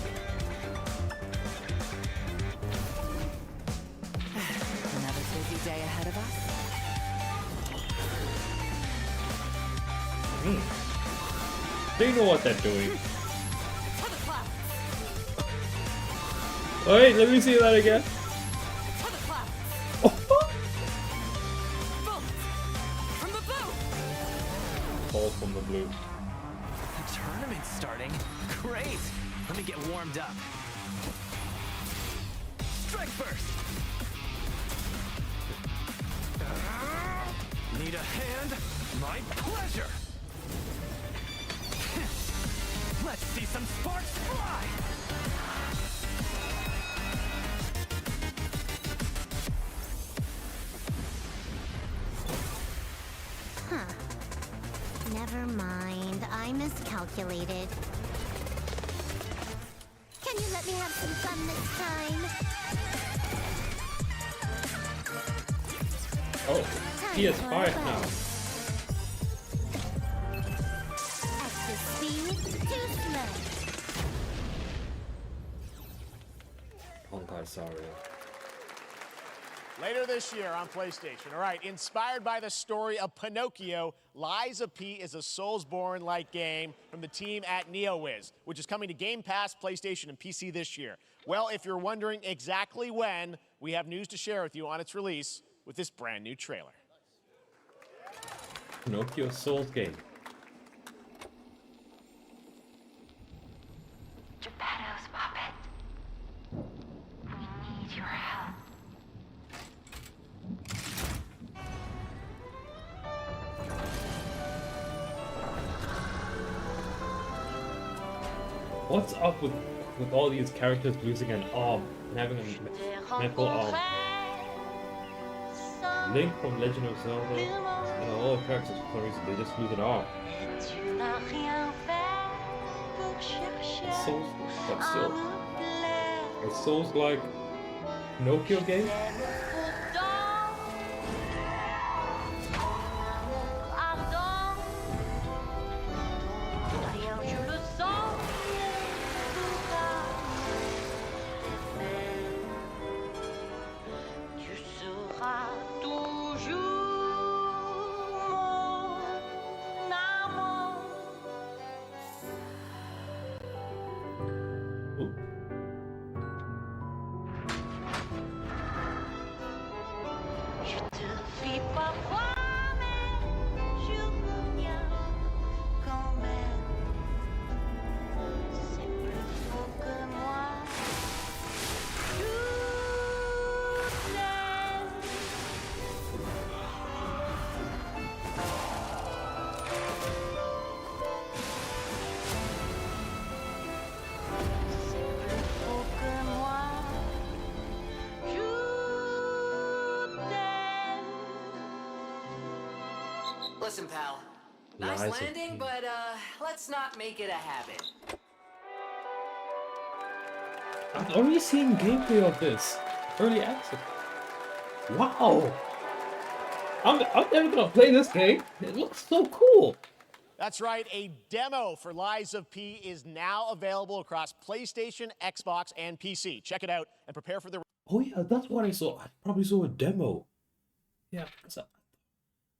Another busy day ahead of us. They know what they're doing. Wait, let me see that again. Fall from the blue. The tournament's starting. Great. Let me get warmed up. Strike first. Need a hand? My pleasure. Let's see some sparks fly. Huh. Never mind. I miscalculated. Can you let me have some fun this time? Oh, PS5 now. Extra speed, too slow. Honkai Star Rail. Later this year on PlayStation. All right, inspired by the story of Pinocchio, Lies of P is a Soulsborne-like game from the team at NeoWiz, which is coming to Game Pass, PlayStation, and PC this year. Well, if you're wondering exactly when, we have news to share with you on its release with this brand new trailer. Pinocchio Souls game. Geppetto's puppet. We need your help. What's up with all these characters losing an arm and having a metal arm? Link from Legend of Zelda and all the characters for some reason they just lose an arm. It's Souls, but still. Are Souls like Pinocchio game? Listen, pal. Nice landing, but let's not make it a habit. I've already seen gameplay of this. Early access. Wow! I'm never gonna play this game. It looks so cool. That's right, a demo for Lies of P is now available across PlayStation, Xbox, and PC. Check it out and prepare for the... Oh yeah, that's what I saw. I probably saw a demo. Yeah, because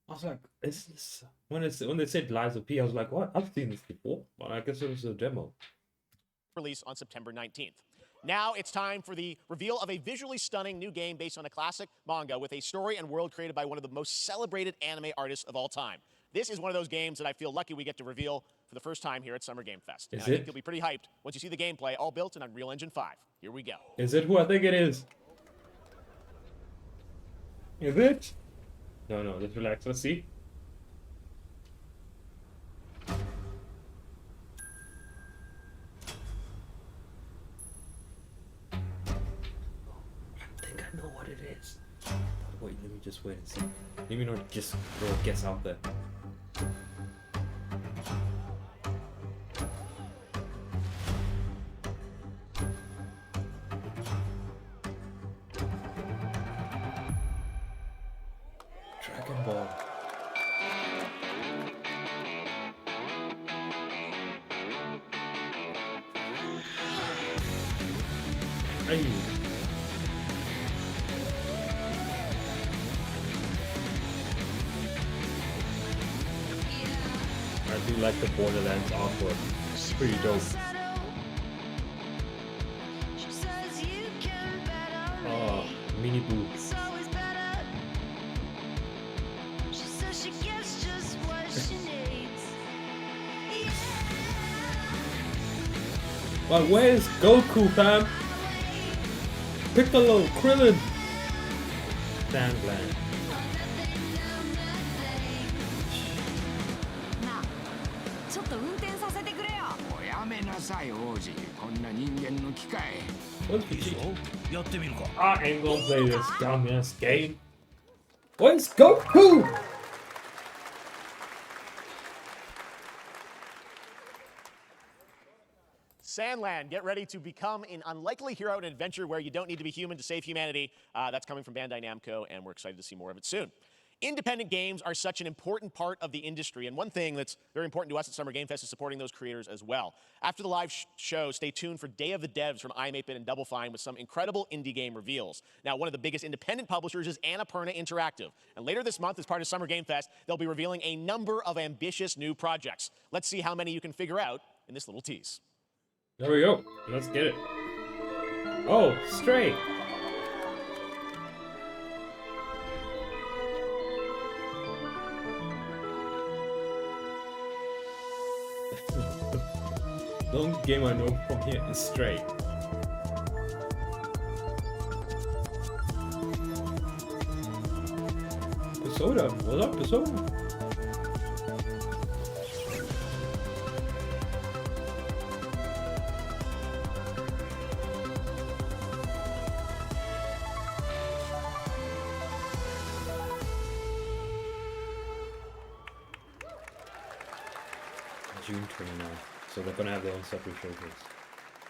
I was like, is this... When they said Lies of P, I was like, what? I've seen this before. But I guess it was a demo. Release on September 19th. Now it's time for the reveal of a visually stunning new game based on a classic manga with a story and world created by one of the most celebrated anime artists of all time. This is one of those games that I feel lucky we get to reveal for the first time here at Summer Game Fest. And I think you'll be pretty hyped once you see the gameplay, all built in Unreal Engine 5. Here we go. Is it who I think it is? Is it? No, just relax. Let's see. I think I know what it is. Wait, let me just wait and see. Let me not just throw a guess out there. Dragon Ball. Hey. I do like the Borderlands artwork. It's pretty dope. Oh, mini boots. But where's Goku, fam? Piccolo, Krillin, Sandland. ちょっと運転させてくれよ。おやめなさい王子。こんな人間の機械。やってみるか。 I ain't gonna play this dumbass game. Where's Goku? Sandland, get ready to become an unlikely hero in an adventure where you don't need to be human to save humanity. That's coming from Bandai Namco, and we're excited to see more of it soon. Independent games are such an important part of the industry, and one thing that's very important to us at Summer Game Fest is supporting those creators as well. After the live show, stay tuned for Day of the Devs from iam8bit and Double Fine with some incredible indie game reveals. Now, one of the biggest independent publishers is Annapurna Interactive, and later this month, as part of Summer Game Fest, they'll be revealing a number of ambitious new projects. Let's see how many you can figure out in this little tease. There we go. Let's get it. Oh, Stray. The only game I know from here is Stray. Persona. What's up, Persona? June 29th, so they're gonna have their own separate showcase.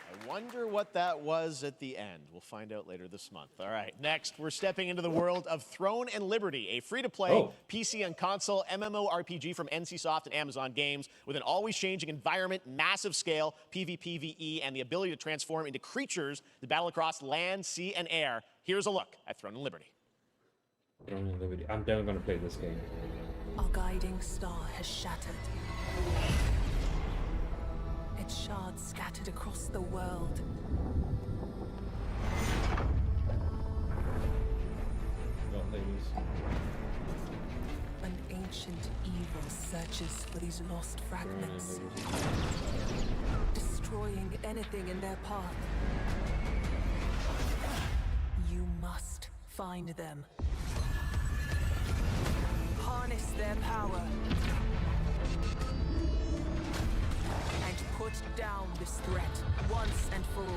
I wonder what that was at the end. We'll find out later this month. All right, next, we're stepping into the world of Throne and Liberty, a free-to-play PC and console MMORPG from NCSoft and Amazon Games with an always-changing environment, massive scale, PvPvE, and the ability to transform into creatures that battle across land, sea, and air. Here's a look at Throne and Liberty. Throne and Liberty. I'm definitely gonna play this game. Our guiding star has shattered. Its shards scattered across the world. An ancient evil searches for these lost fragments, destroying anything in their path. You must find them. Harness their power. And put down this threat once and for all.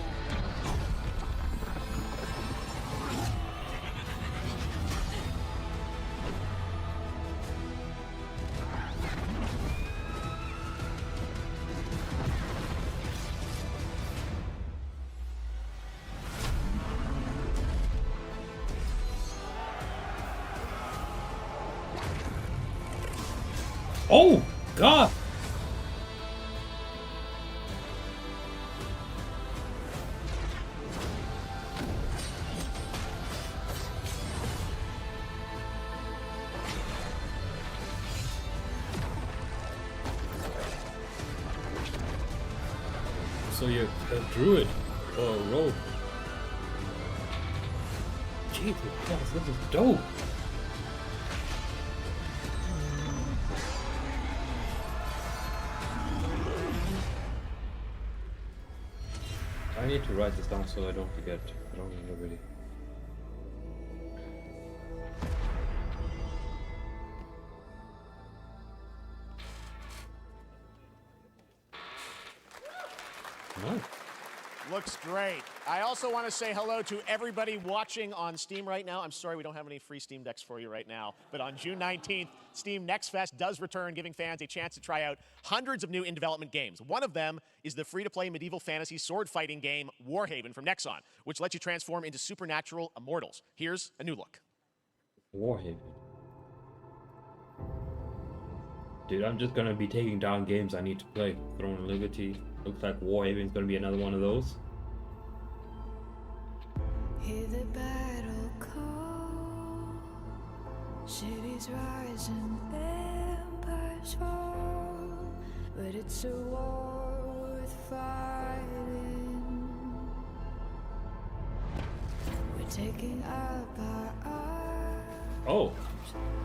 Oh, God! So you're a druid. Oh, roll. Jesus Christ, this is dope. I need to write this down so I don't forget. I don't remember really. Nice. Looks great. I also want to say hello to everybody watching on Steam right now. I'm sorry we don't have any free Steam Decks for you right now, but on June 19th, Steam Next Fest does return, giving fans a chance to try out hundreds of new in-development games. One of them is the free-to-play medieval fantasy sword fighting game Warhaven from Nexon, which lets you transform into supernatural immortals. Here's a new look. Warhaven. Dude, I'm just gonna be taking down games I need to play. Throne of Liberty. Looks like Warhaven's gonna be another one of those. Hear the battle call. Cities rise and empires fall. But it's a war worth fighting. We're taking up our arms. Oh,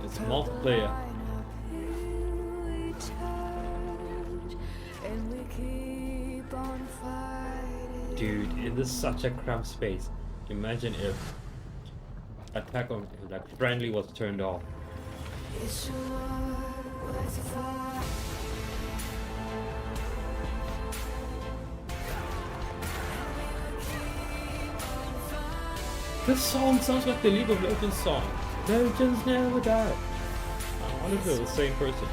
it's multiplayer. And we keep on fighting. Dude, it is such a cramped space. Imagine if attack on like friendly was turned off. It's a war worth fighting. This song sounds like the League of Legends song. Legends never die. I wonder if they're the same person.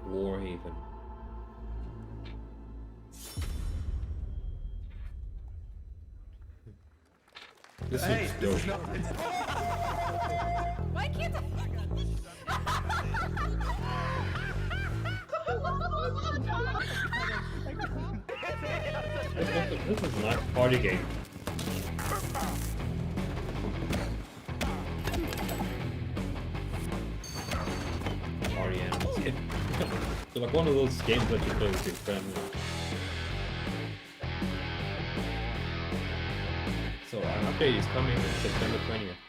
Warhaven. This is dope. Why can't This is not a party game. Party animals. It's like one of those games that you play with your family. So an update is coming on September 20th.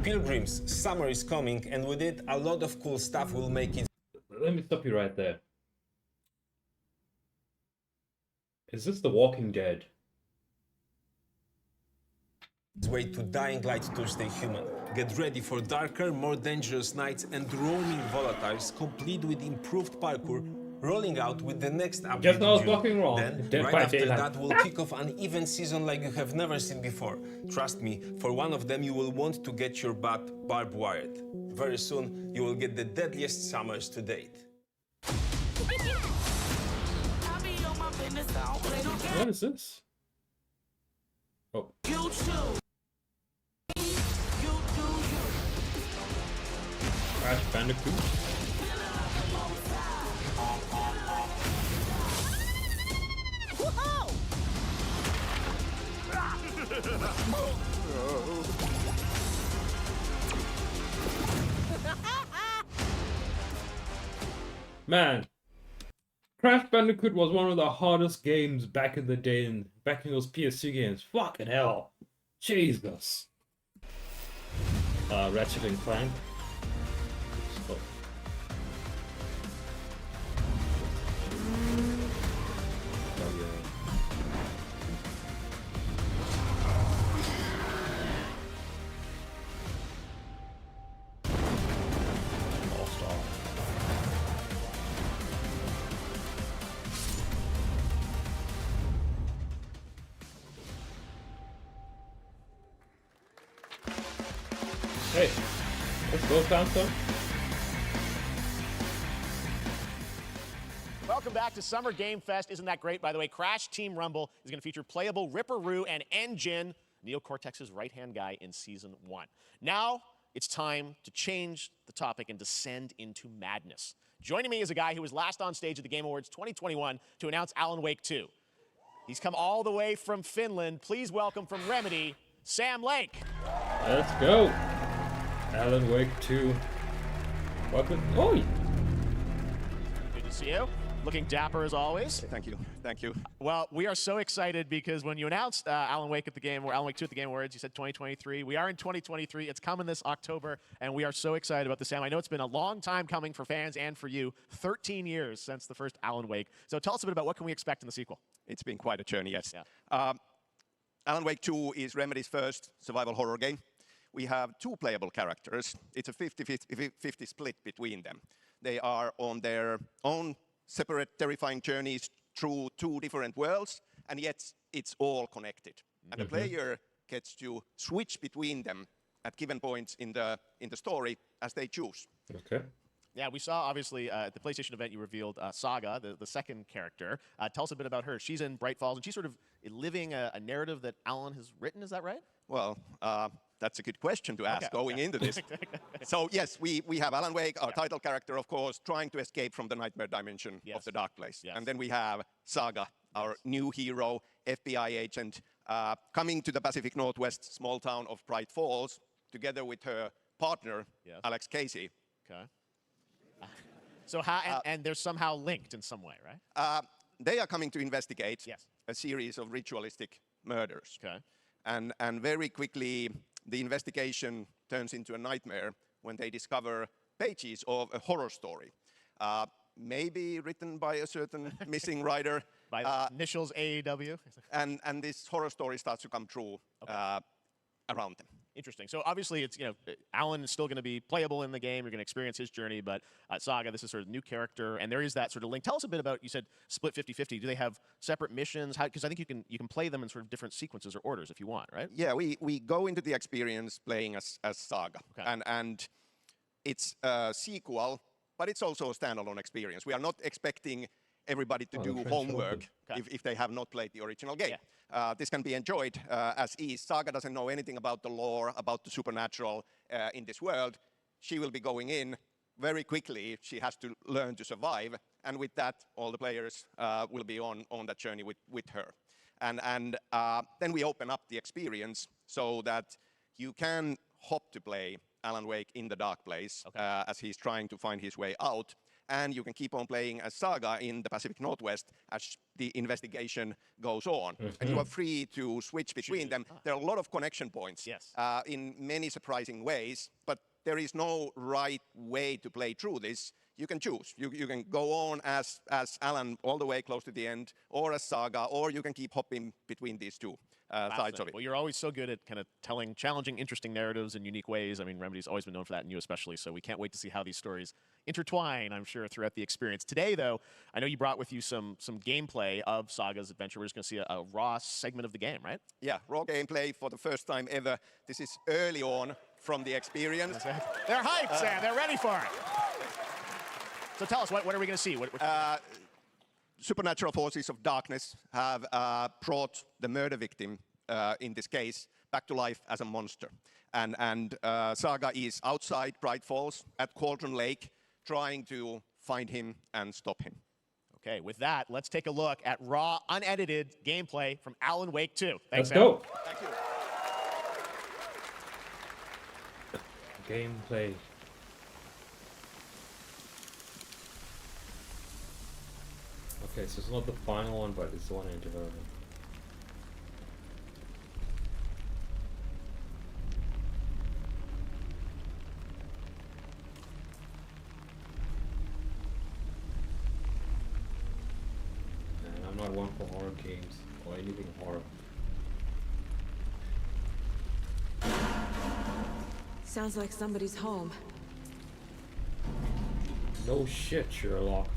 Pilgrims, summer is coming, and with it, a lot of cool stuff will make it. Let me stop you right there. Is this The Walking Dead? Its way to Dying Light to stay human. Get ready for darker, more dangerous nights and roaming volatiles, complete with improved parkour, rolling out with the next update. Just I was in June. walking wrong. Then, Dead right by after Daylight. that, we'll kick off an event season like you have never seen before. Trust me, for one of them, you will want to get your butt barbed wired. Very soon, you will get the deadliest summers to date. What is this? Oh. Crash Bandicoot. Man, Crash Bandicoot was one of the hardest games back in the day, and back in those PS2 games. Fucking hell. Jesus. Ratchet and Clank. Oh. Oh, yeah. All-Star. Hey, let's go, Bouncer. Welcome back to Summer Game Fest. Isn't that great? By the way, Crash Team Rumble is going to feature playable Ripperoo and N. Jin. Neo Cortex's right-hand guy in Season 1. Now, it's time to change the topic and descend into madness. Joining me is a guy who was last on stage at the Game Awards 2021 to announce Alan Wake 2. He's come all the way from Finland. Please welcome from Remedy, Sam Lake. Let's go. Alan Wake 2. Welcome. Oh. Good to see you. Looking dapper as always. Thank you. Thank you. Well, we are so excited because when you announced Alan Wake 2 at the Game Awards, you said 2023. We are in 2023. It's coming this October, and we are so excited about this, Sam. I know it's been a long time coming for fans and for you. 13 years since the first Alan Wake. So tell us a bit about what can we expect in the sequel. It's been quite a journey, yes. Yeah. Alan Wake 2 is Remedy's first survival horror game. We have 2 playable characters. It's a 50-50 split between them. They are on their own separate terrifying journeys through 2 different worlds, and yet it's all connected. And the player gets to switch between them at given points in the story as they choose. Okay. Yeah, we saw, obviously, at the PlayStation event, you revealed Saga, the second character. Tell us a bit about her. She's in Bright Falls, and she's sort of living a narrative that Alan has written. Is that right? Well, that's a good question to ask going into this. So, yes, we have Alan Wake, our title character, of course, trying to escape from the nightmare dimension of the Dark Place. And then we have Saga, our new hero, FBI agent, coming to the Pacific Northwest small town of Bright Falls, together with her partner, Alex Casey. Okay. So and they're somehow linked in some way, right? They are coming to investigate a series of ritualistic murders. Okay. And very quickly, the investigation turns into a nightmare when they discover pages of a horror story. Maybe written by a certain missing writer. By initials AEW. And this horror story starts to come true around them. Interesting. So obviously, it's Alan is still going to be playable in the game. You're going to experience his journey, but Saga, this is sort of a new character, and there is that sort of link. Tell us a bit about. You said split 50-50. Do they have separate missions? Because I think you can play them in sort of different sequences or orders if you want, right? Yeah, we go into the experience playing as Saga, and it's a sequel, but it's also a standalone experience. We are not expecting everybody to do homework if they have not played the original game. This can be enjoyed as is. Saga doesn't know anything about the lore, about the supernatural in this world. She will be going in very quickly. She has to learn to survive. And with that, all the players will be on that journey with her. And then we open up the experience so that you can hop to play Alan Wake in the Dark Place as he's trying to find his way out. And you can keep on playing as Saga in the Pacific Northwest as the investigation goes on. And you are free to switch between them. There are a lot of connection points in many surprising ways, but there is no right way to play through this. You can choose. You can go on as Alan all the way close to the end, or as Saga, or you can keep hopping between these two sides of it. Well, you're always so good at kind of telling challenging, interesting narratives in unique ways. I mean, Remedy's always been known for that, and you especially, so we can't wait to see how these stories intertwine, I'm sure, throughout the experience. Today, though, I know you brought with you some gameplay of Saga's adventure. We're just going to see a raw segment of the game, right? Yeah, raw gameplay for the first time ever. This is early on from the experience. They're hyped, Sam. They're ready for it. So tell us, what are we going to see? Supernatural forces of darkness have brought the murder victim, in this case, back to life as a monster. And Saga is outside Bright Falls at Cauldron Lake, trying to find him and stop him. Okay, with that, let's take a look at raw, unedited gameplay from Alan Wake 2. Thanks, Let's go. Thank you. Gameplay. Okay, so it's not the final one, but it's the one in development. And I'm not one for horror games or anything horror. Sounds like somebody's home. No shit, Sherlock.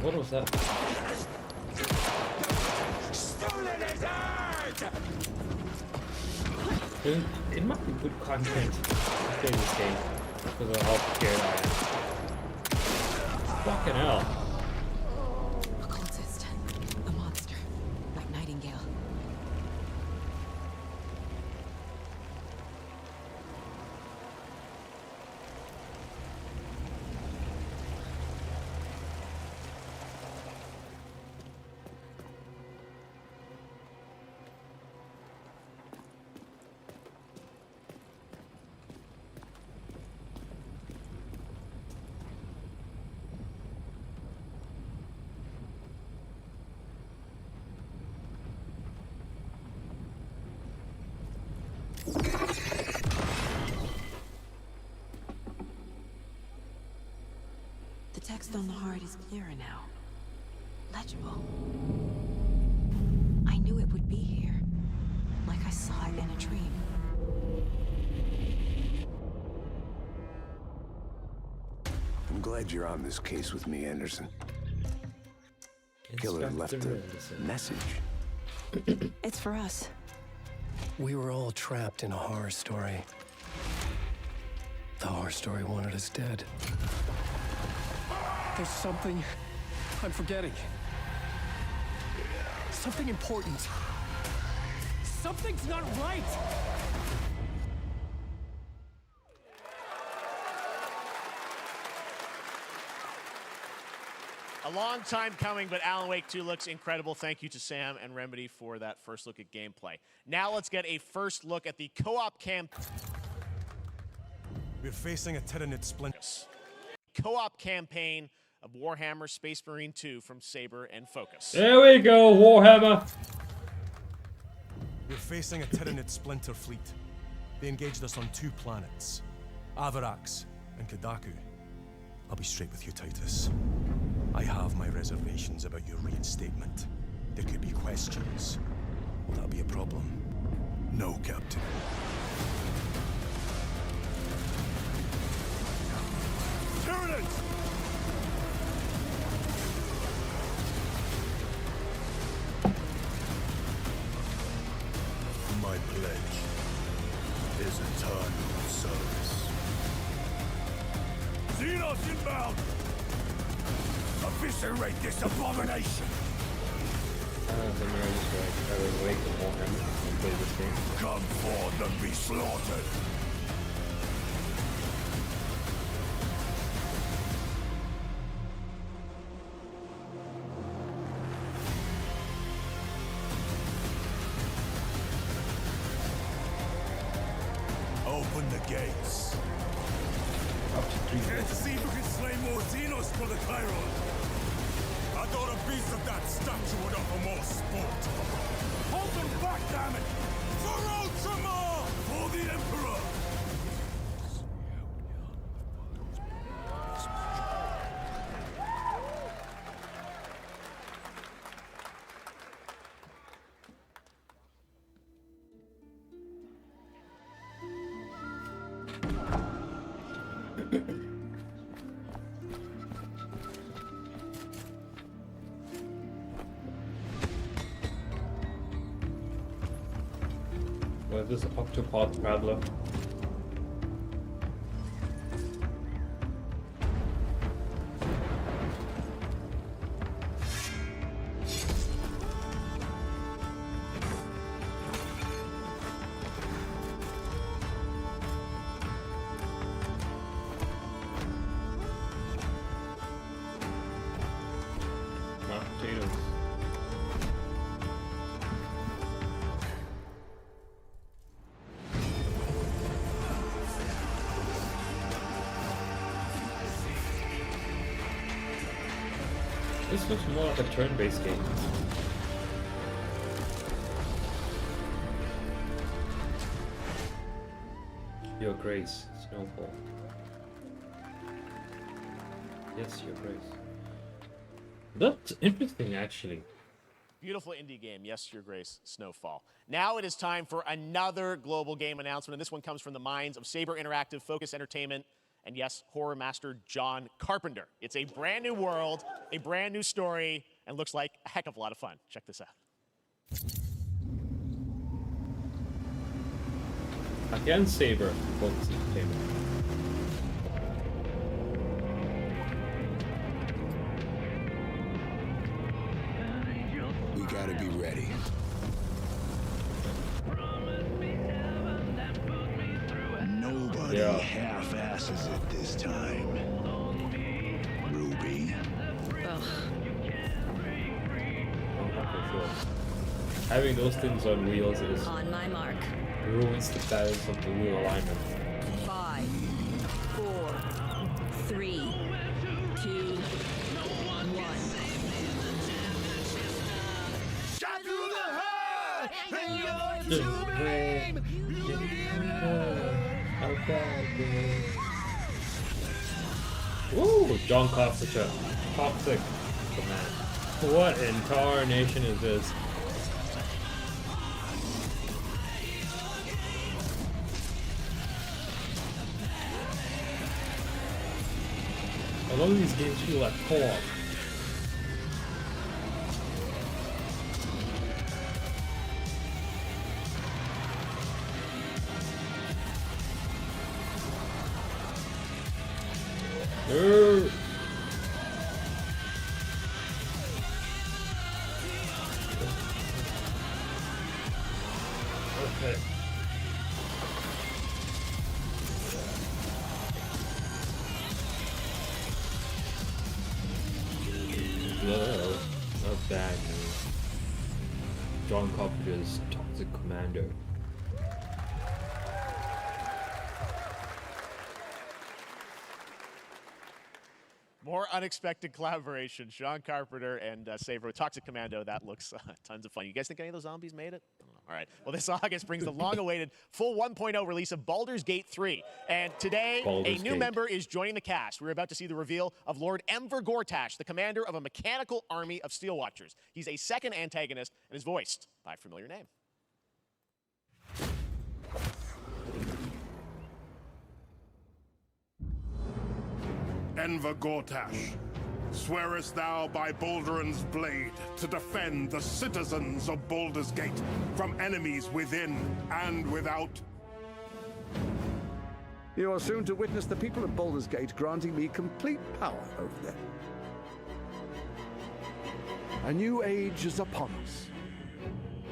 What was that? Stolen his heart! It might be good content to play this game because of how scared I am. Fucking hell. A cultist. A monster. Like Nightingale. The text on the heart is clearer now. Legible. I knew it would be here. Like I saw it in a dream. I'm glad you're on this case with me, Anderson. Killer left a message. It's for us. We were all trapped in a horror story. The horror story wanted us dead. There's something I'm forgetting. Something important. Something's not right! A long time coming, but Alan Wake 2 looks incredible. Thank you to Sam and Remedy for that first look at gameplay. Now let's get a first look at the co-op campaign. We're facing a Tyranid splinter. Co-op campaign of Warhammer Space Marine 2 from Saber and Focus. There we go, Warhammer. We're facing a Tyranid splinter fleet. They engaged us on 2 planets, Avarax and Kadaku. I'll be straight with you, Titus. I have my reservations about your reinstatement. There could be questions. Will that be a problem? No, Captain. Tyranids! My pledge is eternal service. Xenos inbound! Eviscerate this abomination! Come forth and be slaughtered! Open the gates. Care to see who can slay more Xenos for the Chiron? I thought a piece of that statue would offer more sport. Hold them back, damn it! For Ultramar! For the Emperor! What is this octopath traveler? Potatoes. This looks more like a turn-based game. Your Grace, Snowfall. Yes, Your Grace. That's interesting, actually. Beautiful indie game. Yes, Your Grace, Snowfall. Now it is time for another global game announcement, and this one comes from the minds of Saber Interactive, Focus Entertainment, and yes, horror master John Carpenter. It's a brand new world, a brand new story, and looks like a heck of a lot of fun. Check this out. Again, Saber focusing payment. We gotta be ready. Nobody half-asses it this time. Ruby. Having those things on wheels is on my mark. Ruins the balance of the wheel alignment. 5, 4, 3, 2, 1. Shot through the heart, and The you're to blame. Woo! John Carpenter, toxic command. What in tarnation is this? A lot of these games feel like co-op. Okay. No, not bad news. John Carpenter's Toxic Commando. More unexpected collaboration. Sean Carpenter and Saber with Toxic Commando. That looks tons of fun. You guys think any of those zombies made it? I don't know. All right. Well, this August brings the long-awaited full 1.0 release of Baldur's Gate 3. And today, a new member is joining the cast. We're about to see the reveal of Lord Enver Gortash, the commander of a mechanical army of Steel Watchers. He's a second antagonist and is voiced by a familiar name. Enver Gortash, swearest thou by Balduran's blade to defend the citizens of Baldur's Gate from enemies within and without? You are soon to witness the people of Baldur's Gate granting me complete power over them. A new age is upon us.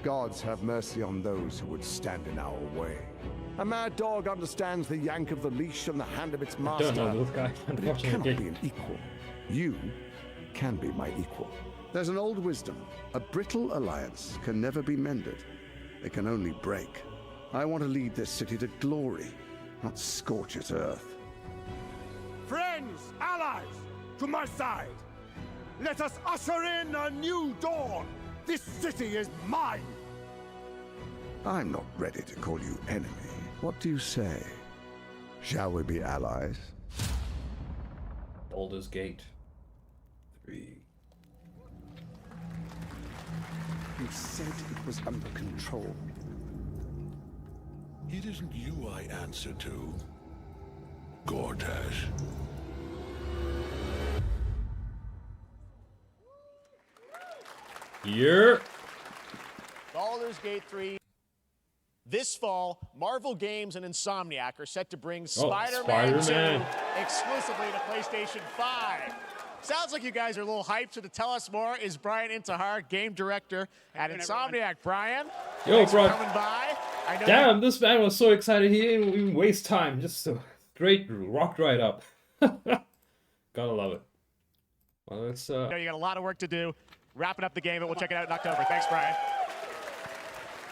Gods have mercy on those who would stand in our way. A mad dog understands the yank of the leash and the hand of its master. I don't know this guy. But it cannot be an equal. You can be my equal. There's an old wisdom. A brittle alliance can never be mended. It can only break. I want to lead this city to glory, not scorch its earth. Friends, allies, to my side. Let us usher in a new dawn. This city is mine. I'm not ready to call you enemy. What do you say? Shall we be allies? Baldur's Gate 3. You said it was under control. It isn't you I answer to, Gortash. Yeah. Baldur's Gate 3. This fall, Marvel Games and Insomniac are set to bring Spider-Man 2 exclusively to PlayStation 5. Sounds like you guys are a little hyped, so to tell us more is Brian Intihar, game director at Insomniac. Brian, thanks for coming by. Damn, this man was so excited he didn't even waste time. Just a great rocked right up. Gotta love it. Well, it's you got a lot of work to do. Wrapping up the game, and we'll check it out in October. Thanks, Brian.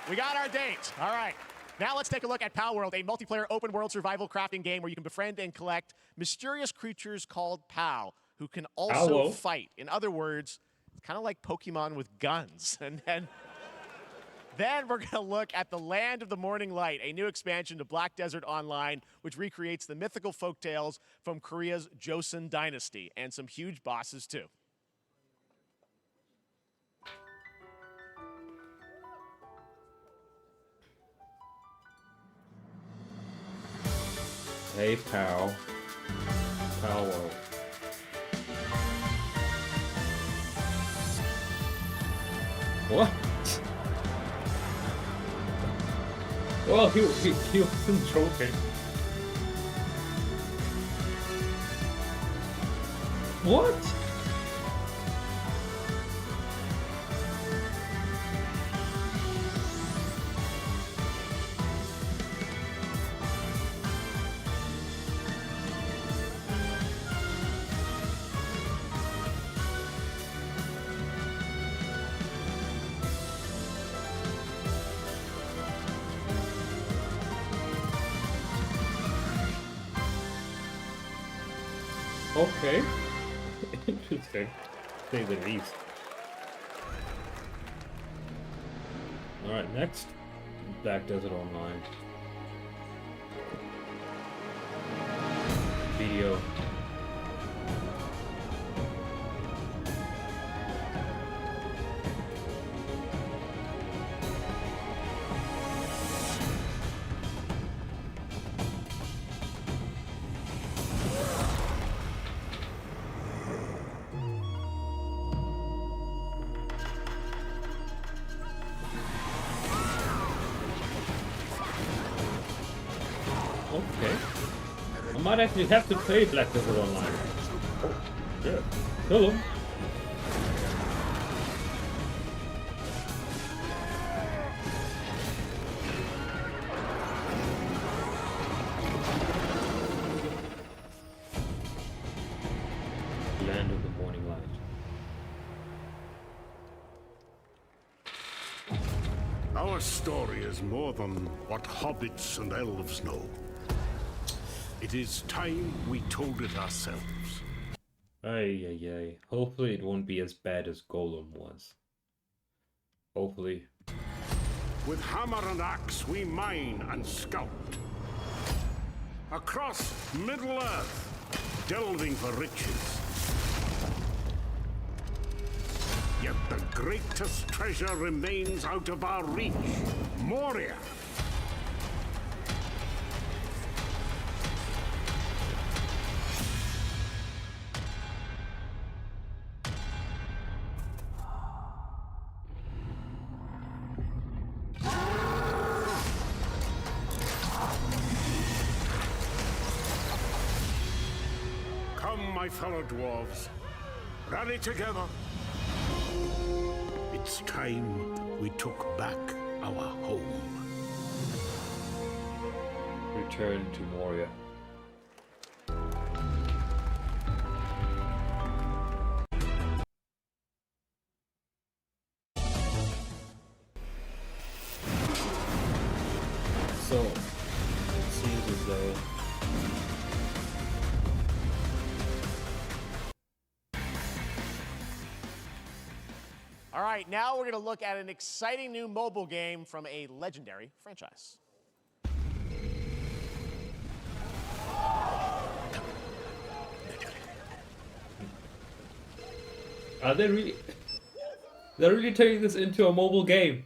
We got our date. All right. Now let's take a look at Palworld, a multiplayer open-world survival crafting game where you can befriend and collect mysterious creatures called Pal, who can also fight. In other words, it's kind of like Pokemon with guns. And then we're going to look at the Land of the Morning Light, a new expansion to Black Desert Online, which recreates the mythical folktales from Korea's Joseon Dynasty, and some huge bosses, too. Hey, pal. Power. What? Well, he wasn't joking. What? Okay. Interesting. To say the least. Alright, next. Black Desert Online. Video. Okay. I might actually have to play Black Desert Online. Oh, yeah. Kill him. Land of the Morning Light. Our story is more than what hobbits and elves know. It is time we told it ourselves. Ay. Hopefully it won't be as bad as Golem was. Hopefully. With hammer and axe we mine and scout. Across Middle-earth, delving for riches. Yet the greatest treasure remains out of our reach. Moria. Come, my fellow dwarves. Rally together. It's time we took back our home. Return to Moria. So, it seems as though All right, now we're going to look at an exciting new mobile game from a legendary franchise. Are they really? They're really turning this into a mobile game.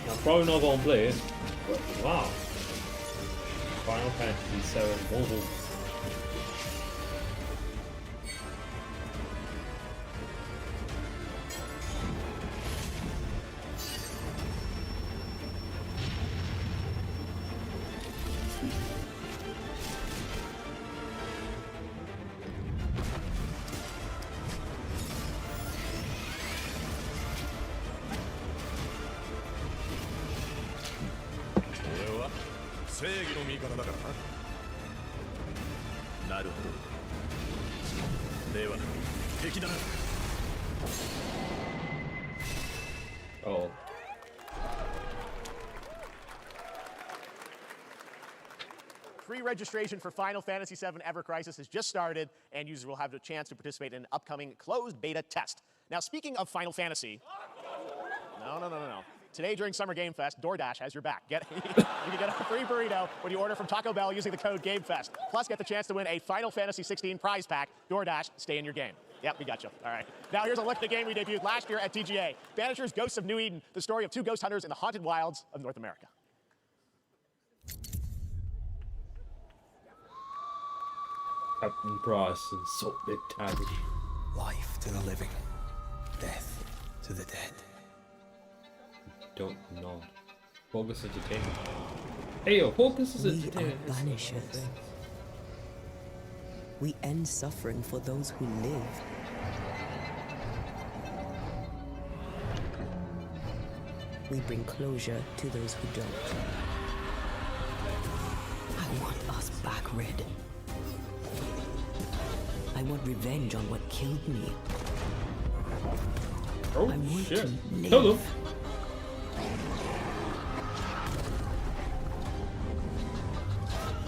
I'm probably not gonna play it, but wow. Final Fantasy VII mobile. Oh. Pre-registration for Final Fantasy VII Ever Crisis has just started, and users will have the chance to participate in an upcoming closed beta test. Now, speaking of Final Fantasy... No. Today during Summer Game Fest, DoorDash has your back. You can get a free burrito when you order from Taco Bell using the code GameFest. Plus, get the chance to win a Final Fantasy XVI prize pack. DoorDash, stay in your game. Yep, we got you. All right. Now here's a look at the game we debuted last year at TGA. Banishers Ghosts of New Eden, the story of two ghost hunters in the haunted wilds of North America. Captain Price and Salt Big Tabby. Life to the living, death to the dead. Don't nod. Focus Entertainment. Hey yo, Focus is Entertainment. We are banishers. We end suffering for those who live. We bring closure to those who don't. I want us back, Red. I want revenge on what killed me. Oh, I want shit. to live. Hello.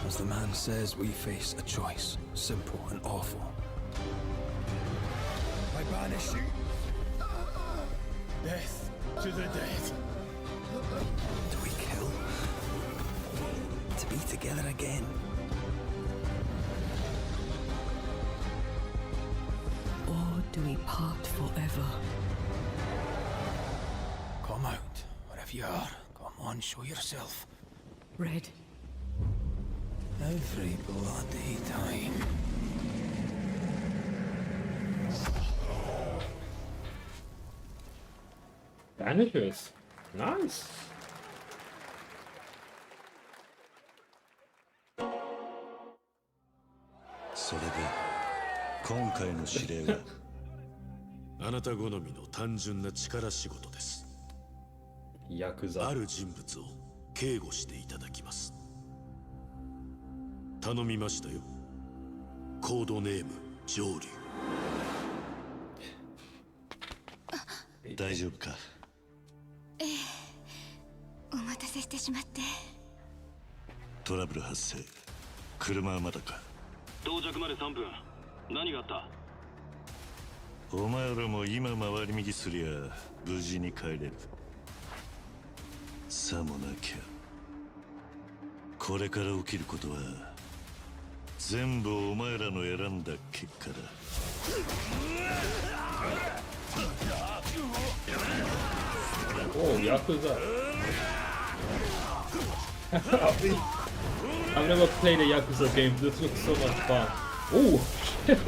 As the man says, we face a choice, simple and awful. I banish you. Death to the dead. Do we kill? To be together again. Or do we part forever? Come out, wherever you are. Come on, show yourself. Red. Every bloody time. Banishers. Nice. Soれで今回の指令はあなた好みの単純な力仕事です。ヤクザ。ある人物を警護していただきます。頼みましたよ。コードネーム上流。大丈夫か？ええ、お待たせしてしまって。トラブル発生。車はまだか？到着まで3分。何があった？お前らも今回り右すりゃ無事に帰れる。さもなきゃこれから起きることは全部お前らの選んだ結果だ。Oh, Yakuza. I've never played a Yakuza game. This looks so much fun. Oh, shit.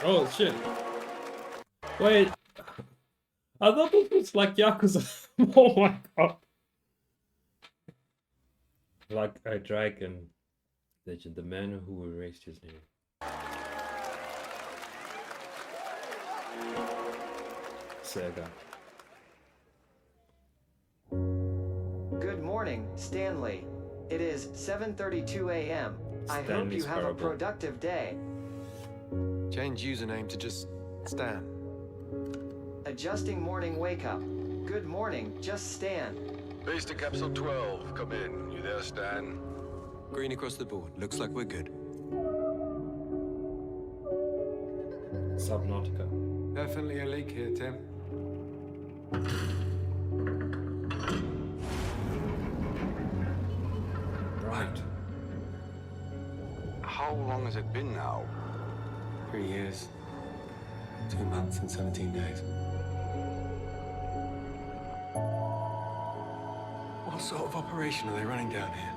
Oh shit. Wait. I thought this was like Yakuza. Oh my god. Like a dragon. Legend, the man who erased his name. Sega. Good morning, Stanley. It is 7:32 a.m. I hope you have a productive day. Change username to just Stan. Adjusting morning wake up. Good morning, just Stan. Base to capsule 12. Come in. You there, Stan? Green across the board. Looks like we're good. Subnautica. Definitely a leak here, Tim. Right. How long has it been now? 3 years. 2 months and 17 days. What sort of operation are they running down here?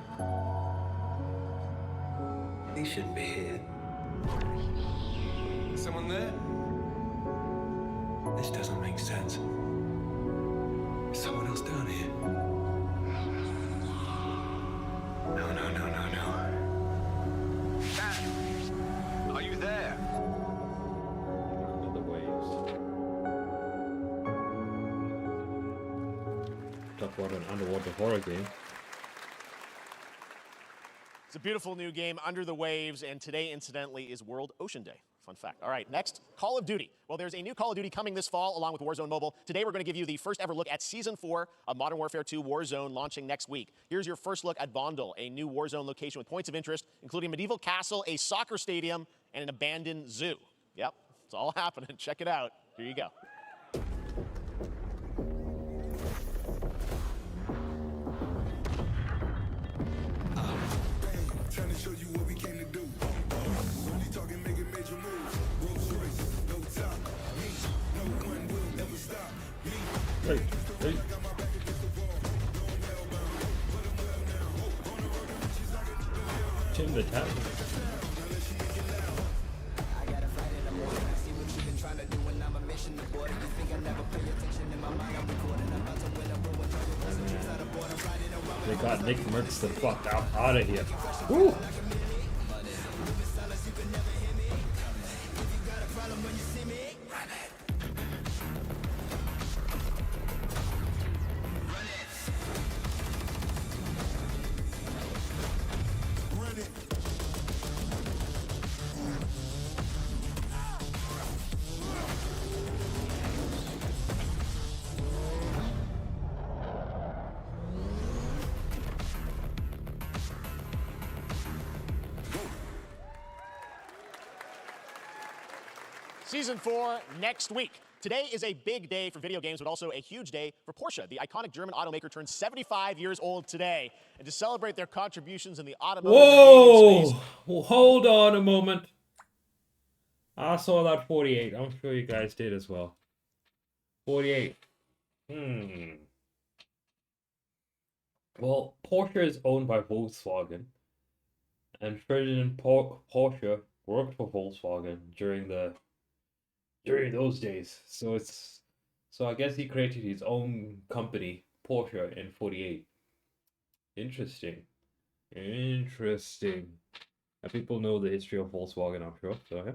He shouldn't be here. Someone there? This doesn't make sense. Is someone else down here? No. Dad! Are you there? Under the waves. Talk about an underwater horror game. It's a beautiful new game, Under the Waves, and today, incidentally, is World Ocean Day. Fun fact. All right, next, Call of Duty. Well, there's a new Call of Duty coming this fall along with Warzone Mobile. Today, we're going to give you the first ever look at Season 4 of Modern Warfare 2 Warzone launching next week. Here's your first look at Vondel, a new Warzone location with points of interest, including a medieval castle, a soccer stadium, and an abandoned zoo. Yep, it's all happening. Check it out. Here you go. Trying to show you what we came to do. Only talking, making major moves. Rolls Royce, no top. Me, no one will ever stop. Me. Hey, hey. Chin the tap. They got Nick Merckx the fuck out of here. Woo! Season 4 next week. Today is a big day for video games, but also a huge day for Porsche. The iconic German automaker turns 75 years old today. And to celebrate their contributions in the automotive gaming space... Whoa! Hold on a moment. I saw that 48. I'm sure you guys did as well. 48. Well, Porsche is owned by Volkswagen. And Ferdinand Porsche worked for Volkswagen during those days. So I guess he created his own company, Porsche, in 48. Interesting. And people know the history of Volkswagen, I'm sure. So yeah.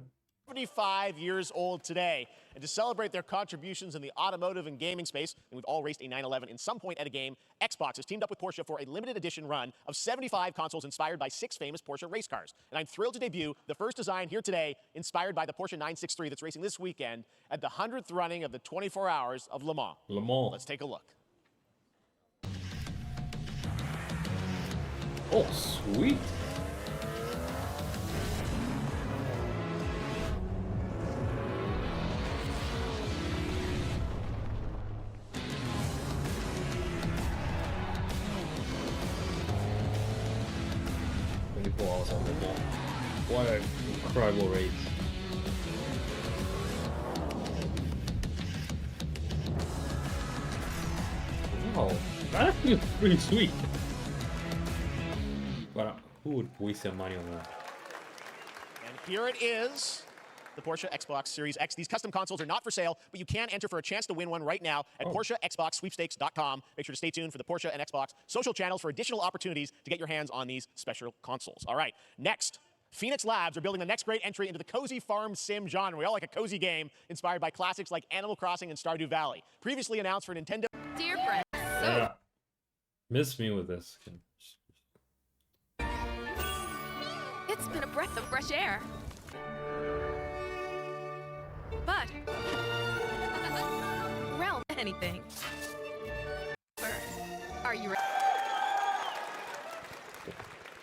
75 years old today. And to celebrate their contributions in the automotive and gaming space, and we've all raced a 911 in some point at a game, Xbox has teamed up with Porsche for a limited edition run of 75 consoles inspired by 6 famous Porsche race cars. And I'm thrilled to debut the first design here today, inspired by the Porsche 963 that's racing this weekend at the 100th running of the 24 Hours of Le Mans. Le Mans. Let's take a look. Oh, sweet. What an incredible race. Wow, that actually looks pretty sweet. But who would waste their money on that? And here it is. The Porsche Xbox Series X. These custom consoles are not for sale, but you can enter for a chance to win one right now at PorscheXboxSweepstakes.com. Make sure to stay tuned for the Porsche and Xbox social channels for additional opportunities to get your hands on these special consoles. All right, next. Phoenix Labs are building the next great entry into the cozy farm sim genre. We all like a cozy game inspired by classics like Animal Crossing and Stardew Valley. Previously announced for Nintendo. Dear friends, yeah. Miss me with this. it's been a breath of fresh air. But realm anything. Are you ready?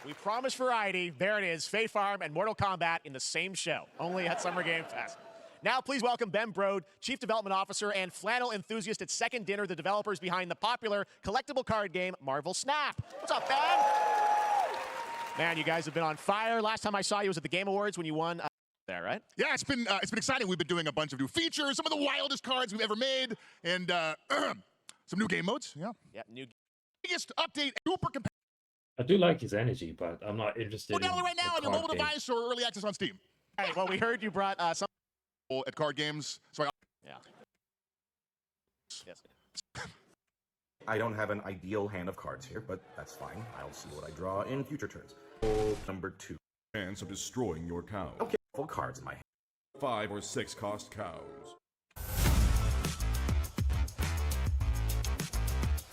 We promised variety. There it is, Fae Farm and Mortal Kombat in the same show, only at Summer Game Fest. Now please welcome Ben Brode, Chief Development Officer and flannel enthusiast at Second Dinner, the developers behind the popular collectible card game Marvel Snap. What's up, Ben? Man, you guys have been on fire. Last time I saw you was at the Game Awards when you won there, right? Yeah, it's been exciting. We've been doing a bunch of new features, some of the wildest cards we've ever made, and some new game modes. Yeah. Yeah, new. Biggest update, super competitive. I do like his energy, but I'm not interested in download right now on your mobile device or early access on Steam. All right, well, we heard you brought some at card games. So yeah. Yes. I don't have an ideal hand of cards here, but that's fine. I'll see what I draw in future turns. Number 2. Chance of destroying your cow. Okay, full cards in my hand. 5 or 6 cost cows.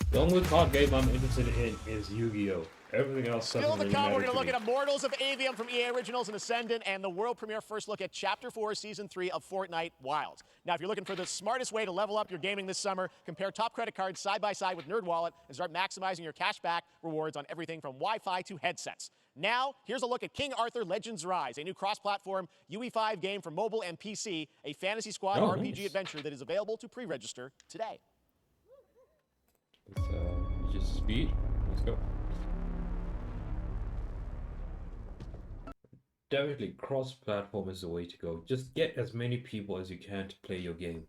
The only card game I'm interested in is Yu-Gi-Oh! Everything else doesn't Still to really come, matter we're going to to look me. at Immortals of Avium from EA Originals and Ascendant, and the world premiere first look at Chapter 4, Season 3 of Fortnite Wilds. Now, if you're looking for the smartest way to level up your gaming this summer, compare top credit cards side by side with NerdWallet and start maximizing your cashback rewards on everything from Wi-Fi to headsets. Now, here's a look at King Arthur Legends Rise, a new cross-platform UE5 game for mobile and PC, a Fantasy Squad RPG adventure that is available to pre-register today. Let's just speed. Let's go. Definitely cross-platform is the way to go. Just get as many people as you can to play your game.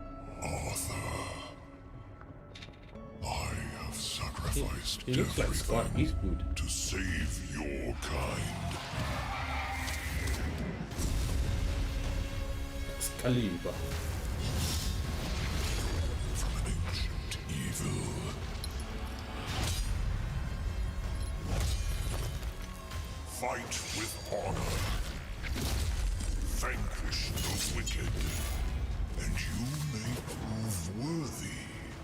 Arthur, I have sacrificed he looks like Scott Eastwood to save your kind. Excalibur. From an ancient evil. Fight with honor. Vanquish the wicked. And you may prove worthy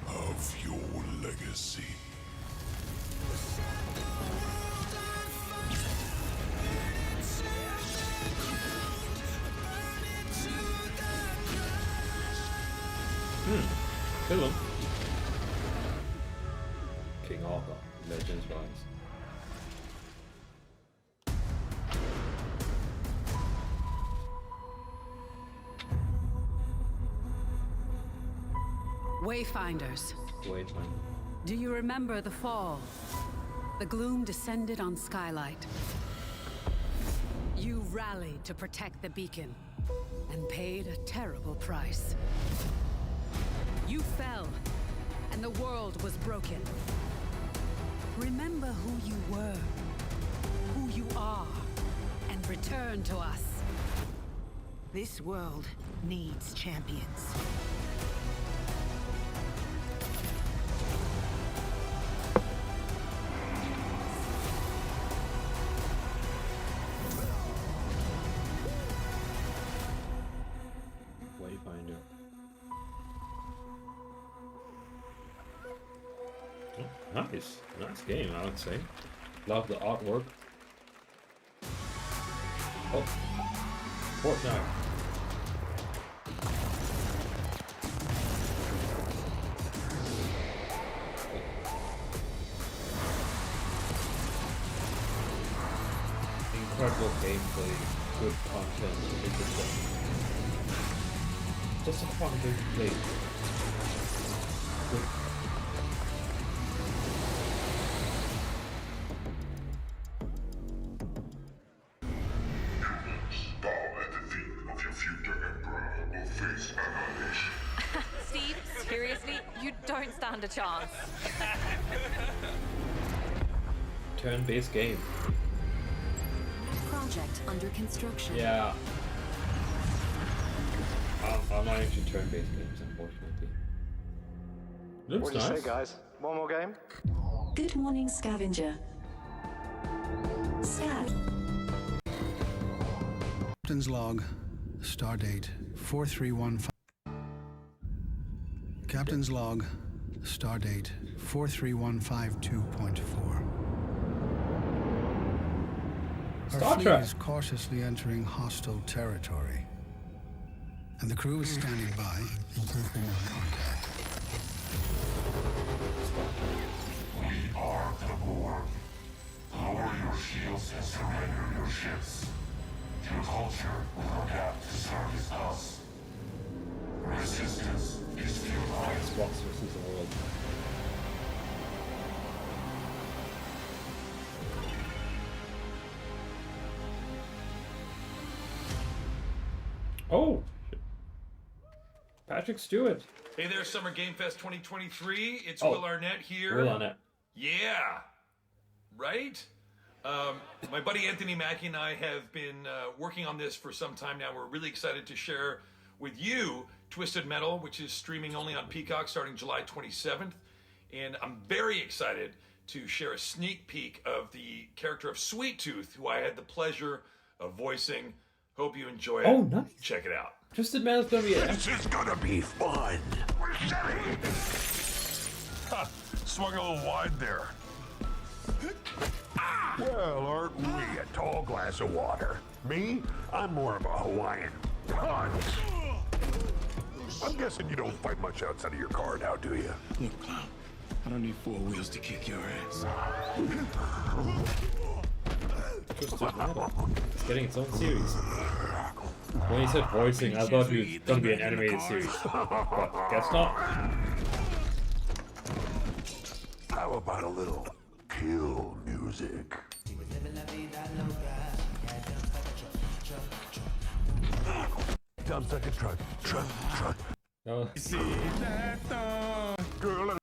of your legacy. Kill him. King Arthur, Legends Rise. Wayfinders. Wayfinder. Do you remember the fall? The gloom descended on Skylight. You rallied to protect the beacon and paid a terrible price. You fell, and the world was broken. Remember who you were, who you are, and return to us. This world needs champions. Wayfinder. Oh, nice. Nice game, I would say. Love the artwork. Oh. Fortnite. Incredible gameplay, good content, just a fun gameplay. Good. Steve, seriously, you don't stand a chance. Turn-based game. Project under construction. Yeah. I'm not into turn-based games, unfortunately. Looks what do you nice. say, guys? One more game? Good morning, Scavenger. Scav. Captain's log, stardate 4315. Captain's log, stardate 43152.4. Our fleet is cautiously entering hostile territory, and the crew is standing by in case they have contact. We are the Borg. Lower your shields and surrender your ships. Your culture will adapt to service us. Resistance is futile. Xbox versus the world. Oh! Patrick Stewart. Hey there, Summer Game Fest 2023. It's Oh, Will Arnett here. Will Arnett. Yeah. Right? My buddy Anthony Mackie and I have been working on this for some time now. We're really excited to share with you Twisted Metal, which is streaming only on Peacock starting July 27th. And I'm very excited to share a sneak peek of the character of Sweet Tooth, who I had the pleasure of voicing. Hope you enjoy it. Oh, nice. Check it out. Twisted Metal's gonna be This is gonna be fun. swung a little wide there. Well, aren't we a tall glass of water? Me? I'm more of a Hawaiian punch. I'm guessing you don't fight much outside of your car now, do you? Look, Clown, I don't need 4 wheels to kick your ass. It's getting its own series. When you said voicing, I thought it was gonna be an animated series. But guess not. How about a little kill music? Jumps like a truck. No. See that girl?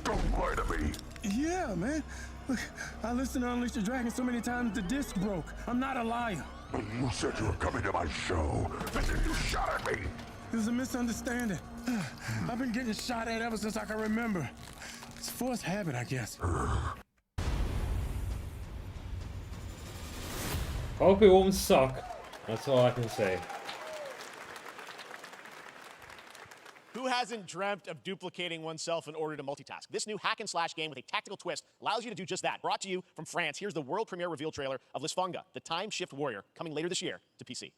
Don't lie to me. Yeah, man. Look, I listened to Unleash the Dragon so many times the disc broke. I'm not a liar. You said you were coming to my show, and then you shot at me. It was a misunderstanding. I've been getting shot at ever since I can remember. It's forced habit, I guess. Hope it won't suck. That's all I can say. Who hasn't dreamt of duplicating oneself in order to multitask? This new hack and slash game with a tactical twist allows you to do just that. Brought to you from France, here's the world premiere reveal trailer of Lysfanga, the Time Shift Warrior, coming later this year to PC.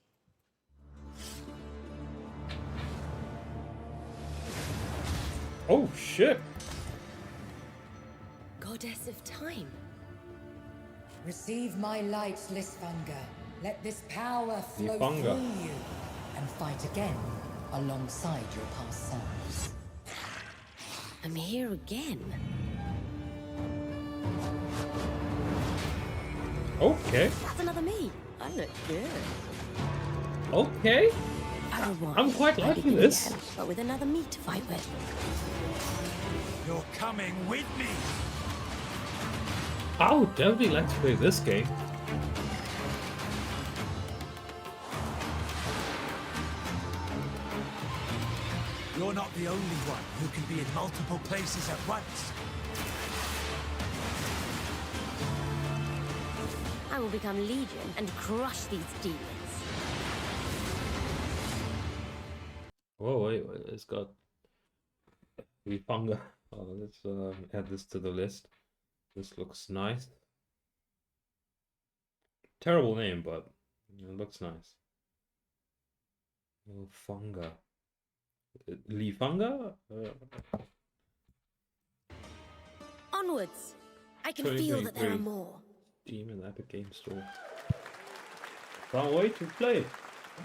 Oh shit! Goddess of Time. Receive my light, Lysfanga. Let this power flow through you and fight again alongside your past selves. I'm here again. Okay. That's another me. I look good. Okay. I'm quite liking this. But with another me to fight with. You're coming with me. I would definitely like to play this game. You're not the only one who can be in multiple places at once. I will become Legion and crush these demons. Whoa, wait, it's got Lysfanga. Oh, let's add this to the list. This looks nice. Terrible name, but it looks nice. Lysfanga. Lysfanga? Onwards! I can feel that there are more. Demon Epic Game Store. Can't wait to play.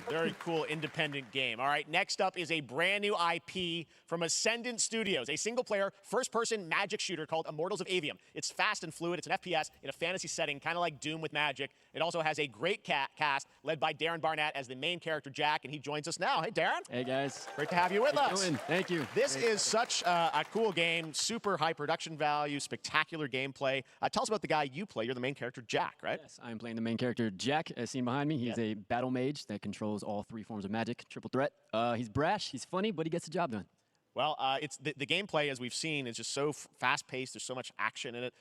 Very cool independent game. All right, next up is a brand new IP from Ascendant Studios, a single-player, first-person magic shooter called Immortals of Avium. It's fast and fluid. It's an FPS in a fantasy setting, kind of like Doom with magic. It also has a great cast led by Darren Barnett as the main character, Jack, and he joins us now. Hey, Darren. Hey, guys. Great to have you with us. Thank you. This is such a cool game, super high production value, spectacular gameplay. Tell us about the guy you play. You're the main character, Jack, right? Yes, I'm playing the main character, Jack, as seen behind me. He's a battle mage that controls all 3 forms of magic, triple threat. He's brash, he's funny, but he gets the job done. Well, it's the gameplay, as we've seen, is just so fast-paced. There's so much action in it,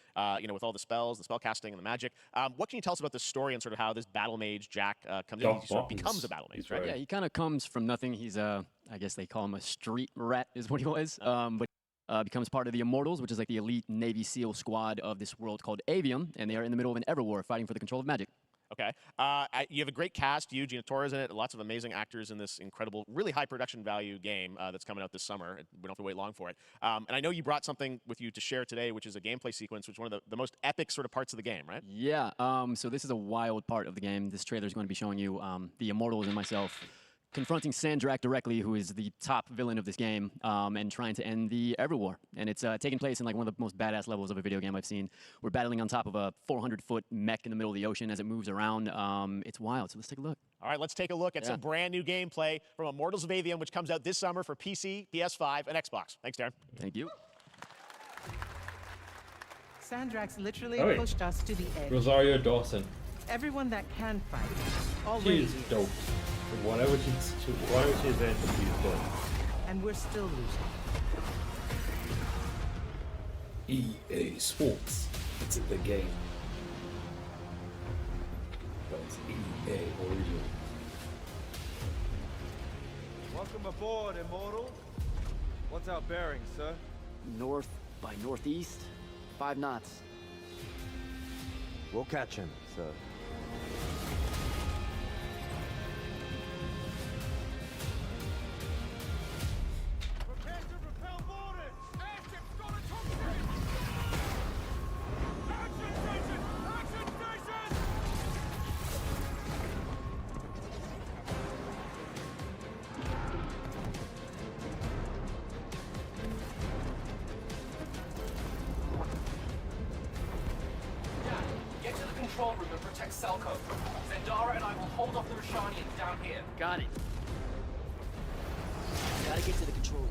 with all the spells, the spell casting, and the magic. What can you tell us about the story and sort of how this battle mage, Jack, comes in? He sort of becomes a battle mage, right? Yeah, he kind of comes from nothing. He's I guess they call him a street rat is what he was. But becomes part of the Immortals, which is like the elite Navy SEAL squad of this world called Avium, and they are in the middle of an Everwar fighting for the control of magic. Okay. You have a great cast. You, Gina Torres in it. Lots of amazing actors in this incredible, really high production value game that's coming out this summer. We don't have to wait long for it. And I know you brought something with you to share today, which is a gameplay sequence, which is one of the most epic sort of parts of the game, right? Yeah. So this is a wild part of the game. This trailer is going to be showing you the Immortals and myself confronting Sandrak directly, who is the top villain of this game, and trying to end the Everwar. And it's taking place in like one of the most badass levels of a video game I've seen. We're battling on top of a 400-foot mech in the middle of the ocean as it moves around. It's wild, so let's take a look. All right, let's take a look at some brand new gameplay from Immortals of Avium, which comes out this summer for PC, PS5, and Xbox. Thanks, Darren. Thank you. Sandrak's literally pushed us to the edge. Rosario Dawson. Everyone that can fight She already is dope. Whatever she's in, she's dope. And we're still losing. EA Sports. It's in the game. That's EA original. Welcome aboard, Immortal. What's our bearing, sir? north by northeast. 5 knots. We'll catch him, sir. Get to the control room and protect Selko. Zendara and I will hold off the Rashanians down here. Got it. Gotta get to the control room.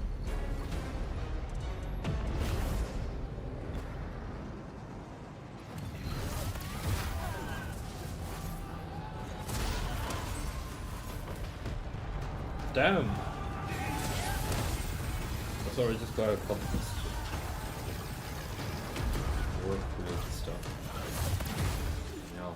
Damn. I sorry, just got a couple work related stuff. No.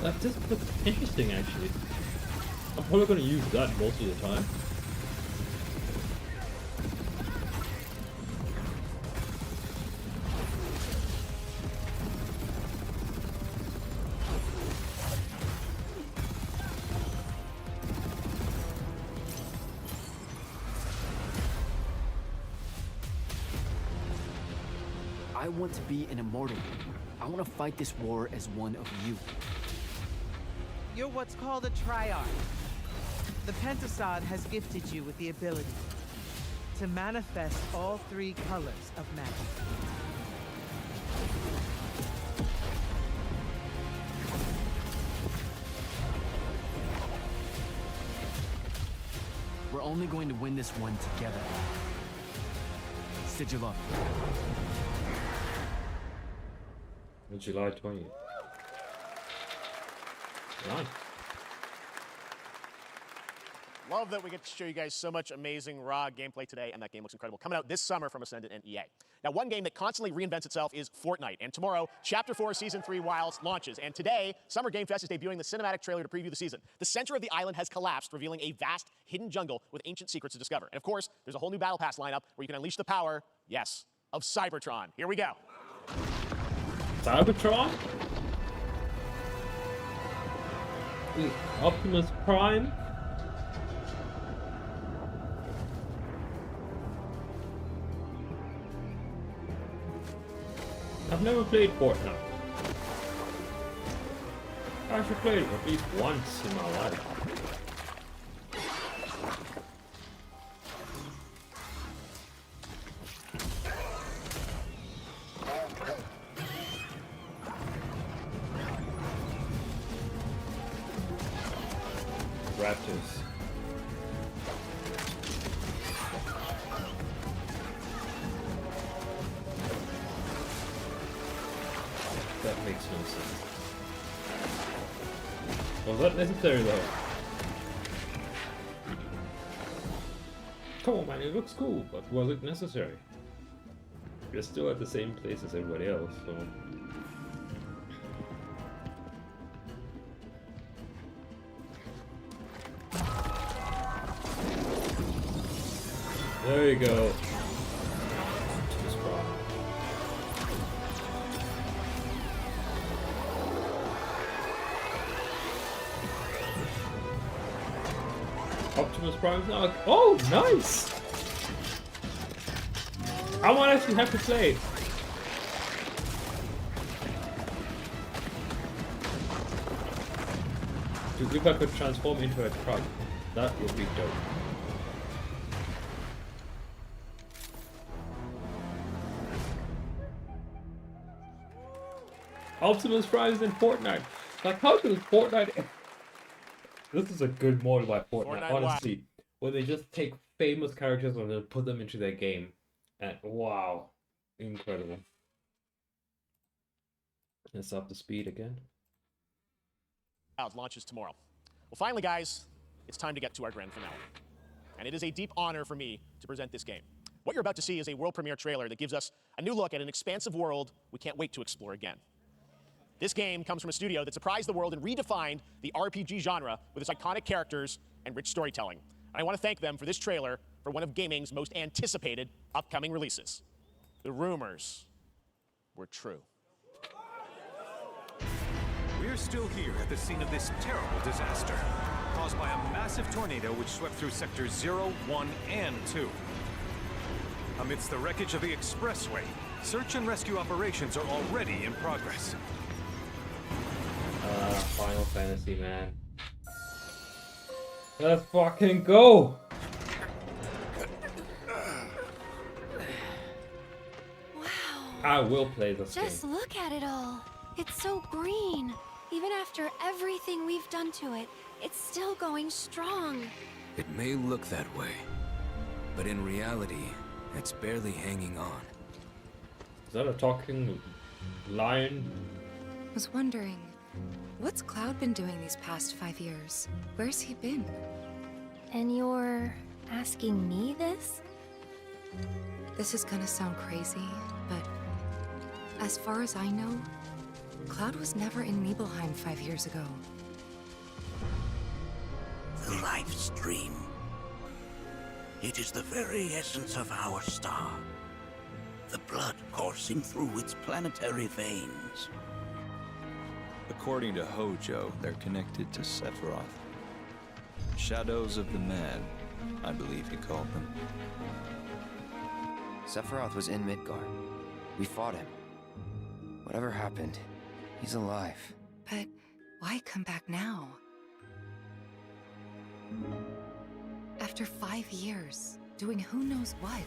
That just looks interesting, actually. I'm probably going to use that most of the time. I want to be an immortal. I want to fight this war as one of you. You're what's called a Triarch. The Pentasod has gifted you with the ability to manifest all 3 colors of magic. We're only going to win this one together. Sigil up. July 20th. Nice. Love that we get to show you guys so much amazing raw gameplay today, and that game looks incredible. Coming out this summer from Ascendant and EA. Now, one game that constantly reinvents itself is Fortnite, and tomorrow, Chapter 4 Season 3 Wilds launches, and today, Summer Game Fest is debuting the cinematic trailer to preview the season. The center of the island has collapsed, revealing a vast, hidden jungle with ancient secrets to discover. And of course, there's a whole new Battle Pass lineup where you can unleash the power, yes, of Cybertron. Here we go. Cybertron? Optimus Prime? I've never played Fortnite. I should play it at least once in my life. Raptors. That makes no sense. Was that necessary though? Come on man, it looks cool, but was it necessary? We're still at the same place as everybody else, so... There you go. Optimus Prime now. Oh, nice! I might actually have to play. Dude, if I could transform into a truck, that would be dope. Optimus Prime is in Fortnite. Like, how does Fortnite This is a good model by Fortnite, Fortnite honestly. Where they just take famous characters and then put them into their game. And wow. Incredible. It's up to speed again. Launches tomorrow. Well, finally, guys, it's time to get to our grand finale. And it is a deep honor for me to present this game. What you're about to see is a world premiere trailer that gives us a new look at an expansive world we can't wait to explore again. This game comes from a studio that surprised the world and redefined the RPG genre with its iconic characters and rich storytelling. And I want to thank them for this trailer for one of gaming's most anticipated upcoming releases. The rumors were true. We're still here at the scene of this terrible disaster, caused by a massive tornado which swept through sectors 0, 1, and 2. Amidst the wreckage of the expressway, search and rescue operations are already in progress. Final Fantasy, man. Let's fucking go! Wow. I will play this Just game. look at it all. It's so green. Even after everything we've done to it, it's still going strong. It may look that way, but in reality, it's barely hanging on. Is that a talking lion? I was wondering, what's Cloud been doing these past 5 years? Where's he been? And you're asking me this? This is gonna sound crazy, but as far as I know, Cloud was never in Nibelheim 5 years ago. The life stream. It is the very essence of our star. The blood coursing through its planetary veins. According to Hojo, they're connected to Sephiroth. Shadows of the Mad, I believe he called them. Sephiroth was in Midgard. We fought him. Whatever happened, he's alive. But why come back now? After 5 years, doing who knows what?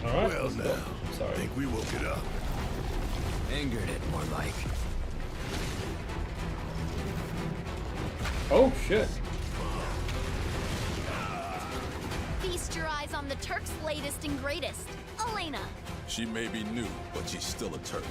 Alright, Well let's go. now, Sorry. I think we woke it up. Angered it, more like. Oh shit. Feast your eyes on the Turk's latest and greatest, Elena. She may be new, but she's still a Turk.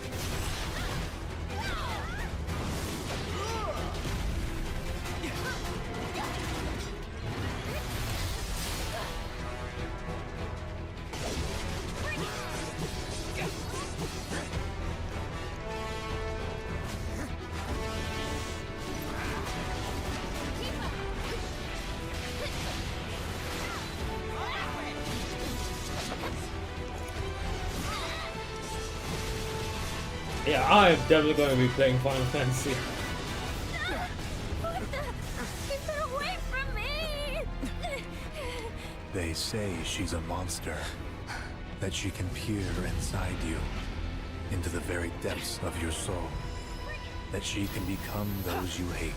Yeah, I'm definitely going to be playing Final Fantasy. What the? Get away from me! They say she's a monster. That she can peer inside you, into the very depths of your soul. That she can become those you hate,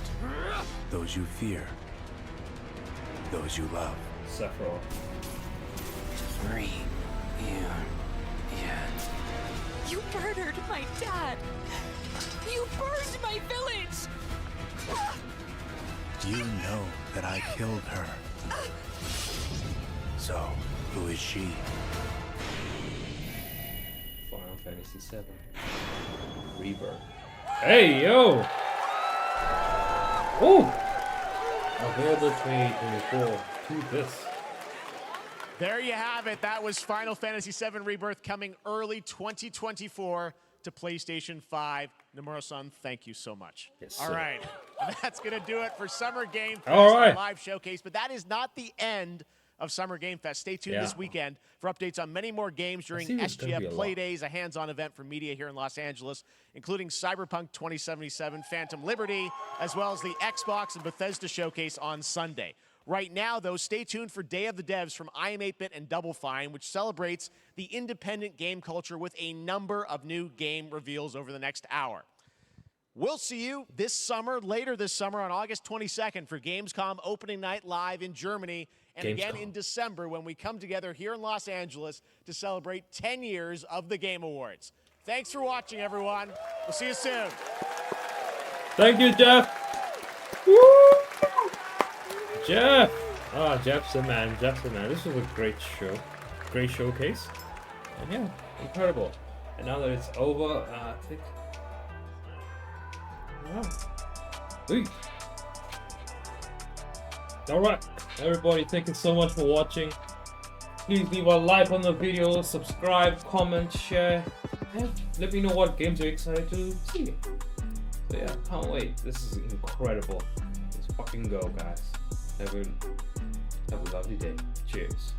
those you fear, those you love. Sephiroth. Free you yet. You murdered my dad! You burned my village! You know that I killed her. So, who is she? Final Fantasy VII. Rebirth. Hey, yo! Oh! Available 2024 to this. There you have it. That was Final Fantasy VII Rebirth coming early 2024 to PlayStation 5. Nomura-san, thank you so much. Yes, All sir. right. That's going to do it for Summer Game Fest All right. live showcase. But that is not the end of Summer Game Fest. Stay tuned this weekend for updates on many more games during see there's gonna be SGF a Play lot. Days, a hands-on event for media here in Los Angeles, including Cyberpunk 2077, Phantom Liberty, as well as the Xbox and Bethesda showcase on Sunday. Right now, though, stay tuned for Day of the Devs from I Am 8-Bit and Double Fine, which celebrates the independent game culture with a number of new game reveals over the next hour. We'll see you this summer, later this summer on August 22nd for Gamescom opening night live in Germany, and again Gamescom. in December when we come together here in Los Angeles to celebrate 10 years of the Game Awards. Thanks for watching, everyone. We'll see you soon. Thank you, Jeff. Woo! Jeff. Ah, Jeff's the man. Jeff's the man. This was a great show. Great showcase. And yeah, incredible. And now that it's over, I think... Wow. Alright, everybody, thank you so much for watching. Please leave a like on the video, subscribe, comment, share, and let me know what games you're excited to see. So yeah, can't wait. This is incredible. Let's fucking go, guys. Have a lovely day. Cheers.